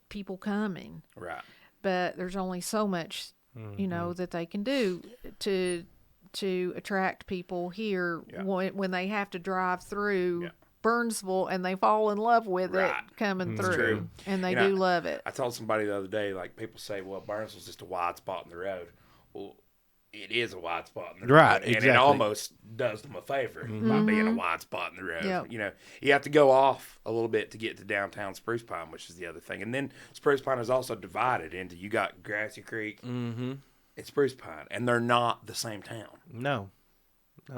B: people coming. Right. But there's only so much, that they can do to attract people here when they have to drive through Burnsville and they fall in love with it coming through. True. And they do love it.
A: I told somebody the other day, like, people say, well, Burnsville's just a wide spot in the road. Well, it is a wide spot in the road. Right, exactly. And it almost does them a favor by being a wide spot in the road. Yep. You have to go off a little bit to get to downtown Spruce Pine, which is the other thing. And then Spruce Pine is also divided into, you got Grassy Creek and Spruce Pine, and they're not the same town.
C: No,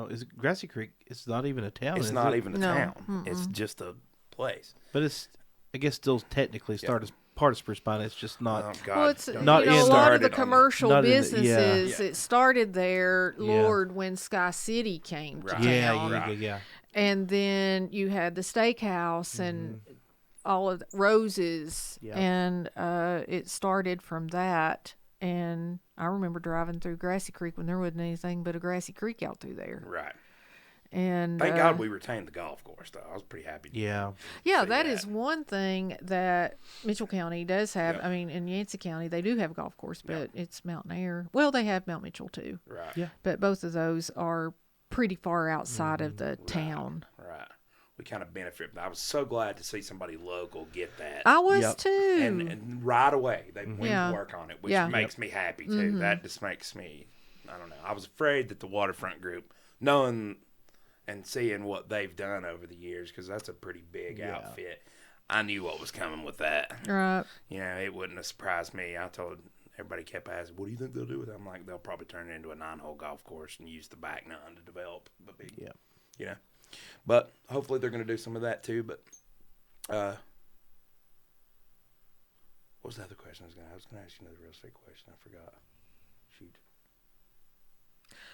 C: is Grassy Creek? It's not even a town.
A: It's not even a town. It's just a place.
C: But it's, I guess, still technically started as part of Spruce Pine. It's just not.
A: Oh, God.
B: Well, it's not a lot of the commercial businesses. It started there, when Sky City came to town.
C: Yeah.
B: And then you had the steakhouse and all of the Roses, and it started from that. And I remember driving through Grassy Creek when there wasn't anything but a grassy creek out through there.
A: Right.
B: And
A: thank God we retained the golf course, though. I was pretty happy.
B: Yeah, that is one thing that Mitchell County does have. I mean, in Yancey County, they do have a golf course, but it's Mountain Air. Well, they have Mount Mitchell, too.
A: Right. Yeah.
B: But both of those are pretty far outside of the town.
A: Right. we kind of benefit. But I was so glad to see somebody local get that.
B: I was too.
A: And right away, they went to work on it, which makes me happy, too.
B: Mm-hmm.
A: That just makes me, I don't know. I was afraid that the Waterfront Group, knowing and seeing what they've done over the years, because that's a pretty big outfit, I knew what was coming with that.
B: Right.
A: You know, it wouldn't have surprised me. I told everybody kept asking, what do you think they'll do with it? I'm like, they'll probably turn it into a 9-hole golf course and use the back nine to develop the big, you know. But hopefully they're going to do some of that too. But what was the other question I was going to ask you another real estate question. I forgot. Shoot.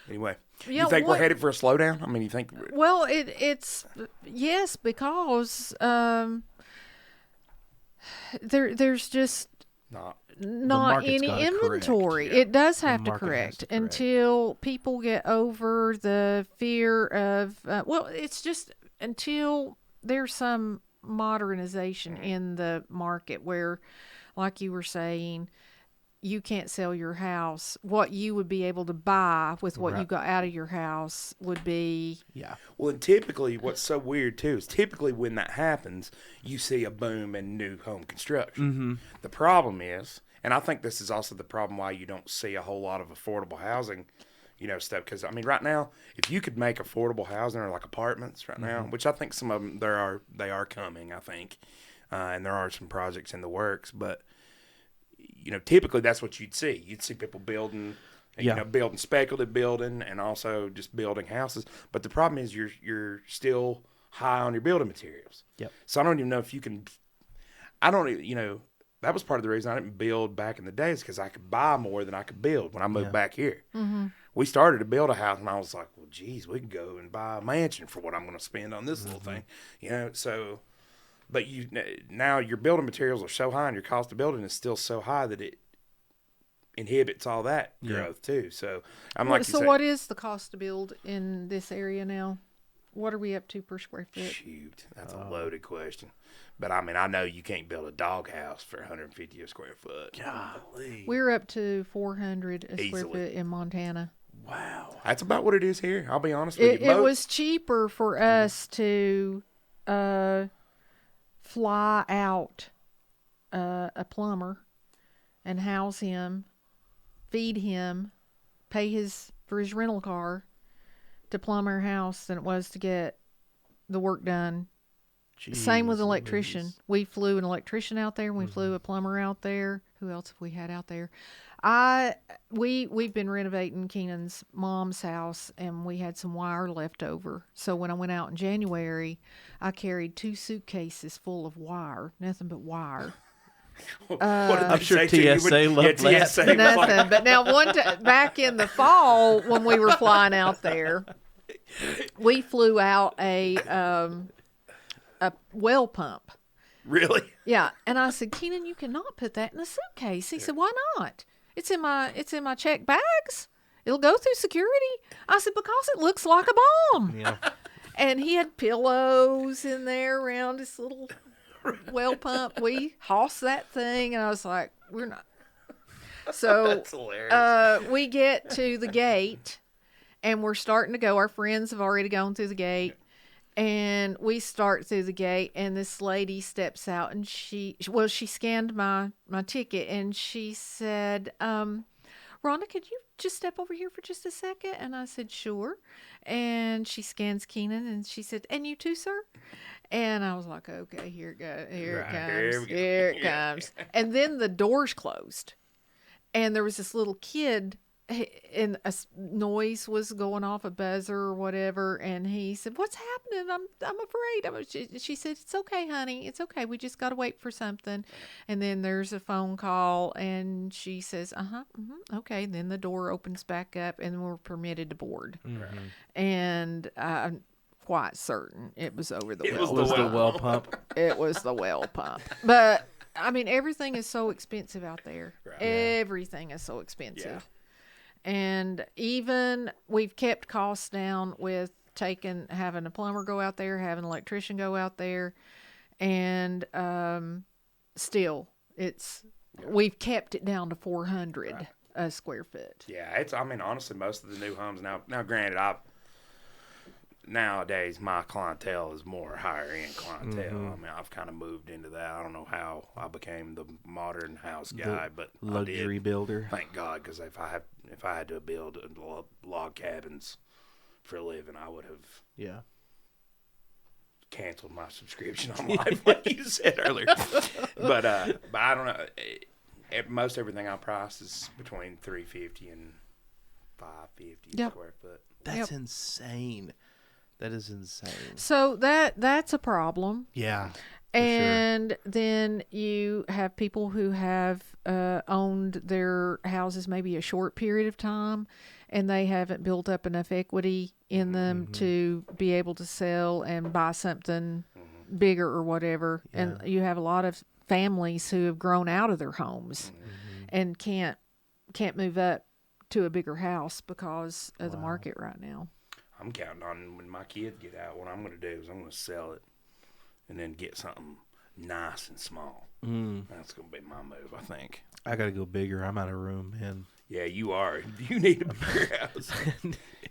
A: Anyway, you think we're headed for a slowdown? I mean, you think?
B: Well, it's yes, because there's just not any inventory. It does have to correct until people get over the fear of. It's just until there's some modernization in the market where, like you were saying, you can't sell your house. What you would be able to buy with what you got out of your house would be...
C: Yeah.
A: Well, and typically, what's so weird, too, is typically when that happens, you see a boom in new home construction.
C: Mm-hmm.
A: The problem is, and I think this is also the problem why you don't see a whole lot of affordable housing, you know, stuff. Because, I mean, right now, if you could make affordable housing or like apartments right now, which I think some of them, they are coming, I think, and there are some projects in the works, but... You know, typically that's what you'd see. You'd see people building, you know, building speculative building and also just building houses. But the problem is you're still high on your building materials.
C: Yep.
A: So I don't even know if you can. I don't even, you know, that was part of the reason I didn't build back in the days because I could buy more than I could build when I moved back here.
B: Mm-hmm.
A: We started to build a house and I was like, well, geez, we can go and buy a mansion for what I'm going to spend on this little thing, you know. So. But now your building materials are so high and your cost of building is still so high that it inhibits all that growth too. So I'm like,
B: so what is the cost to build in this area now? What are we up to per square foot?
A: Shoot, that's a loaded question. But I mean, I know you can't build a doghouse for 150 a square foot.
C: Golly.
B: We're up to 400 a square foot in Montana.
C: Wow.
A: That's about what it is here. I'll be honest with you.
B: It was cheaper for us to fly out a plumber and house him, feed him, pay for his rental car to plumb our house than it was to get the work done. Jeez, same with an electrician. We flew an electrician out there and we flew a plumber out there. Who else have we had out there? We've been renovating Keenan's mom's house and we had some wire left over. So when I went out in January, I carried 2 suitcases full of wire, nothing but wire.
C: I'm sure TSA loved that.
B: TSA nothing. But now back in the fall when we were flying out there, we flew out a well pump.
A: Really?
B: Yeah. And I said, Keenan, you cannot put that in a suitcase. He said, why not? It's in my check bags. It'll go through security. I said, because it looks like a bomb.
C: Yeah.
B: And he had pillows in there around his little well pump. We hossed that thing, and I was like, we're not. So
A: that's hilarious.
B: We get to the gate, and we're starting to go. Our friends have already gone through the gate. And we start through the gate, and this lady steps out, and she scanned my ticket, and she said, Rhonda, could you just step over here for just a second? And I said, sure. And she scans Keenan, and she said, and you too, sir? And I was like, okay, here it goes. Here it comes. And then the doors closed, and there was this little kid, and a noise was going off, a buzzer or whatever, and he said, what's happening? I'm afraid. She said, it's okay, honey, it's okay, we just got to wait for something. And then there's a phone call, and she says, okay. Then the door opens back up, and we're permitted to board. And I'm quite certain it was over the well.
C: It was the well pump.
B: It was the well pump. But I mean, everything is so expensive out there. Right. Everything is so expensive. Yeah. And even we've kept costs down with having a plumber go out there, having an electrician go out there, and still we've kept it down to 400 a square foot.
A: Yeah, I mean, honestly, most of the new homes now. Granted, nowadays my clientele is more higher end clientele. I mean, I've kind of moved into that. I don't know how I became the modern house guy, but
C: luxury builder.
A: Thank God, because if I had to build log cabins for a living, I would have canceled my subscription on Life, like you said earlier. But I don't know. Most everything I price is between $350 and $550 square foot.
C: That's insane. That is insane.
B: So that's a problem.
C: Yeah.
B: And then you have people who have owned their houses maybe a short period of time, and they haven't built up enough equity in them to be able to sell and buy something bigger or whatever. Yeah. And you have a lot of families who have grown out of their homes and can't move up to a bigger house because of the market right now.
A: I'm counting on when my kids get out, what I'm going to do is I'm going to sell it and then get something nice and small. That's going to be my move, I think.
C: I got to go bigger. I'm out of room, man.
A: Yeah, you are. You need a bigger house.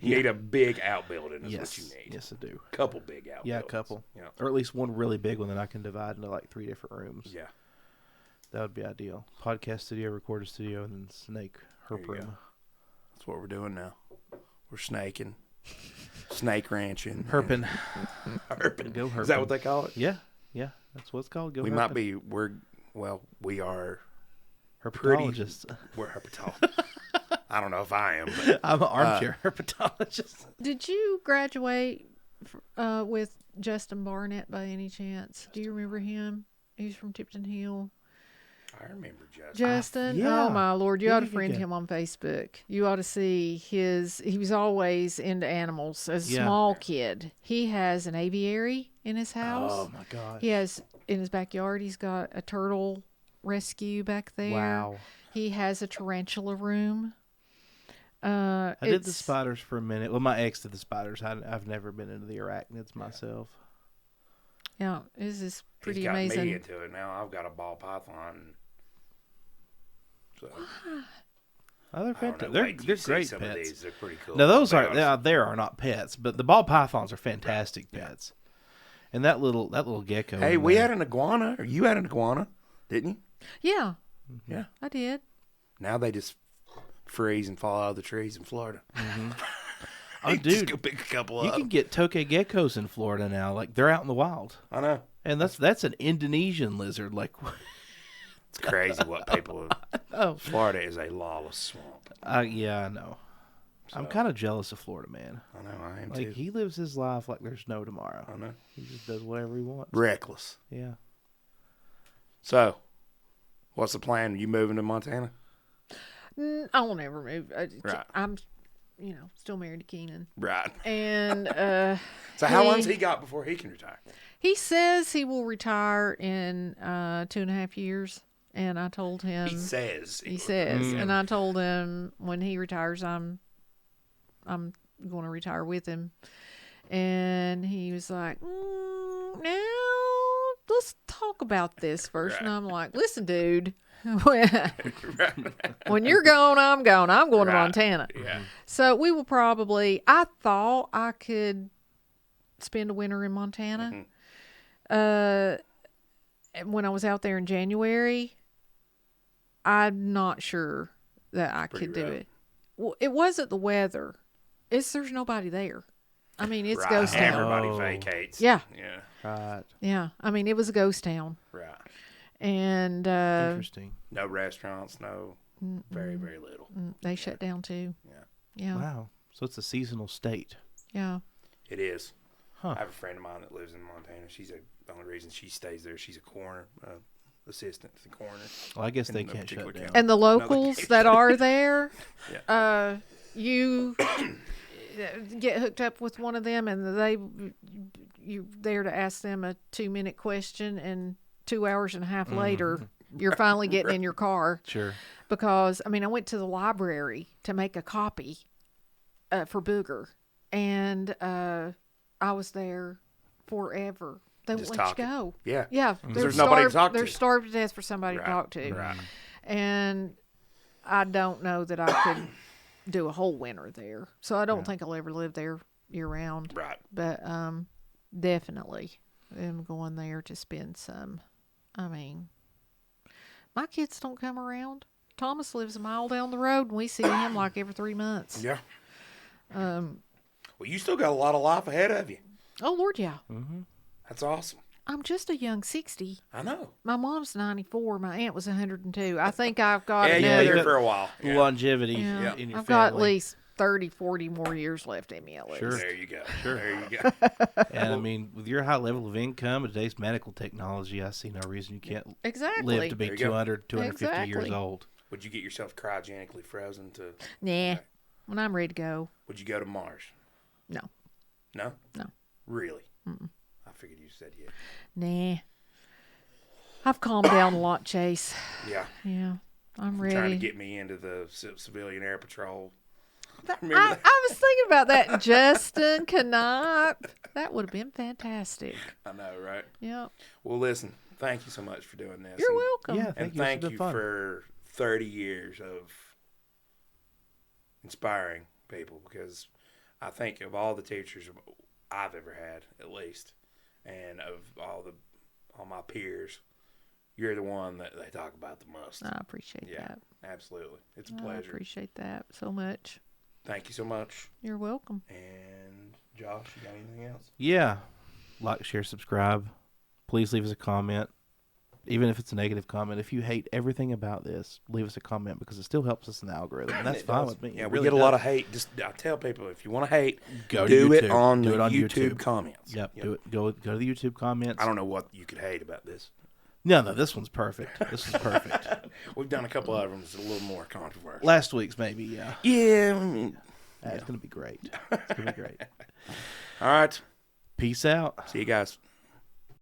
A: You need a big outbuilding is what you need.
C: Yes, I do.
A: A couple big outbuildings.
C: Yeah, a couple.
A: Yeah.
C: Or at least one really big one that I can divide into like 3 different rooms.
A: Yeah.
C: That would be ideal. Podcast studio, recorder studio, and then snake herp room.
A: That's what we're doing now. We're snaking. Snake ranching.
C: Herping.
A: Herping.
C: Go herping.
A: Is that what they call it?
C: Yeah. Yeah. That's what it's called. Go
A: we
C: herping.
A: might be, we are
C: herpetologists.
A: We're herpetologists. I don't know if I am, but
C: I'm an armchair herpetologist.
B: Did you graduate with Justin Barnett by any chance? Do you remember him? He's from Tipton Hill.
A: I remember Justin.
B: Justin? Oh, my Lord. You ought to friend him on Facebook. You ought to see he was always into animals as a small kid. He has an aviary in his house.
C: Oh, my gosh.
B: He has, in his backyard, he's got a turtle rescue back there.
C: Wow.
B: He has a tarantula room.
C: I did the spiders for a minute. Well, my ex did the spiders. I've never been into the arachnids myself.
B: Yeah, this is pretty
A: He's got
B: amazing.
A: me into it now. I've got a ball python. So,
C: oh, they're fantastic. They're great
A: some
C: pets.
A: Of these. They're pretty cool.
C: Now those are not pets, but the ball pythons are fantastic pets. And that little gecko.
A: Hey, we had an iguana, or you had an iguana, didn't you?
B: Yeah.
A: Yeah,
B: I did.
A: Now they just freeze and fall out of the trees in Florida.
C: Oh, dude,
A: just go pick a couple up.
C: You can get tokay geckos in Florida now. Like, they're out in the wild.
A: I know.
C: And that's an Indonesian lizard. Like,
A: it's crazy what people. Florida is a lawless swamp.
C: Yeah, I know. So, I'm kind of jealous of Florida, man.
A: I know, I am
C: too. Like, he lives his life like there's no tomorrow.
A: I know.
C: He just does whatever he wants.
A: Reckless.
C: Yeah.
A: So, what's the plan? Are you moving to Montana?
B: I will never move.
A: Right.
B: I'm, still married to Keenan.
A: Right.
B: And
A: so how long's he got before he can retire?
B: He says he will retire in 2.5 years. And I told him.
A: He says.
B: And I told him when he retires, I'm going to retire with him. And he was like, now let's talk about this first. Right. And I'm like, listen, dude. When you're gone, I'm gone. I'm going to Montana.
A: Yeah.
B: So we will probably. I thought I could spend a winter in Montana. When I was out there in January, I'm not sure that I could do it. Well, it wasn't the weather. There's nobody there. I mean, it's ghost town.
A: Everybody vacates.
B: Yeah.
A: Yeah.
C: Right.
B: Yeah. I mean, it was a ghost town.
A: Right.
B: And
C: interesting.
A: No restaurants, no very, very little.
B: They shut down too. Yeah.
C: Wow. So it's a seasonal state.
B: Yeah.
A: It is.
C: Huh.
A: I have a friend of mine that lives in Montana. The only reason she stays there, she's a coroner, assistant to the coroner.
C: Well, I guess they can't shut down.
B: And the locals that are there, you get hooked up with one of them, and you're there to ask them a 2-minute question, and 2 hours and a half later, you're finally getting in your car.
C: Sure.
B: Because, I went to the library to make a copy for Booger, and I was there forever. They won't let you go.
A: Yeah.
B: Yeah.
A: There's nobody to talk to.
B: They're starved to death for somebody to talk to.
A: Right.
B: And I don't know that I could do a whole winter there. So I don't think I'll ever live there year round.
A: Right.
B: But definitely am going there to spend some. I mean, my kids don't come around. Thomas lives a mile down the road, and we see him like every 3 months.
A: Yeah. Well, you still got a lot of life ahead of you.
B: Oh, Lord, yeah.
C: Mm-hmm.
A: That's awesome.
B: I'm just a young 60.
A: I know.
B: My mom's 94. My aunt was 102. I think I've got
A: Yeah,
B: another.
A: you're here for a while. Yeah.
C: Longevity in your
B: I've
C: family.
B: got at least 30, 40 more years left in me at least.
C: Sure.
A: There you go.
C: Sure.
A: There you go.
C: And I mean, with your high level of income and today's medical technology, I see no reason you can't
B: Exactly.
C: live to be
A: There you go.
C: 200, 250 years
B: Exactly.
C: old.
A: Would you get yourself cryogenically frozen to?
B: Nah. When I'm ready to go.
A: Would you go to Mars?
B: No.
A: No.
B: No.
A: Really? I figured you said yeah.
B: Nah. I've calmed down a lot, Chase.
A: Yeah.
B: Yeah. I'm ready.
A: Trying to get me into the civilian air patrol.
B: I
A: Remember that?
B: was thinking about that. Justin Cannot. That would have been fantastic.
A: I know, right?
B: Yep.
A: Well, listen. Thank you so much for doing this.
B: You're
A: And-
B: welcome.
C: Yeah,
A: And
C: This
A: thank
C: has
A: you
C: been fun.
A: for 30 years of inspiring people, because I think of all the teachers I've ever had, at least, and of all my peers, you're the one that they talk about the most.
B: I appreciate
A: Yeah,
B: that.
A: absolutely. It's a
B: I
A: pleasure.
B: appreciate that so much.
A: Thank you so much.
B: You're welcome.
A: And Josh, you got anything else?
C: Yeah. Like, share, subscribe. Please leave us a comment. Even if it's a negative comment. If you hate everything about this, leave us a comment because it still helps us in the algorithm. And that's
A: It
C: fine
A: does.
C: with me.
A: Yeah,
C: It
A: we
C: really
A: get a lot
C: does.
A: of hate. Just I tell people, if you want to hate,
C: Go to
A: do it
C: YouTube.
A: on
C: Do
A: the
C: it on
A: YouTube comments.
C: Yep. Do it. Go to the YouTube comments.
A: I don't know what you could hate about this.
C: No, this one's perfect. This is perfect.
A: We've done a couple of them that's a little more controversial.
C: Last week's maybe, yeah.
A: Yeah, I mean,
C: It's going to be great. It's going to be great.
A: all right.
C: Peace out.
A: See you guys.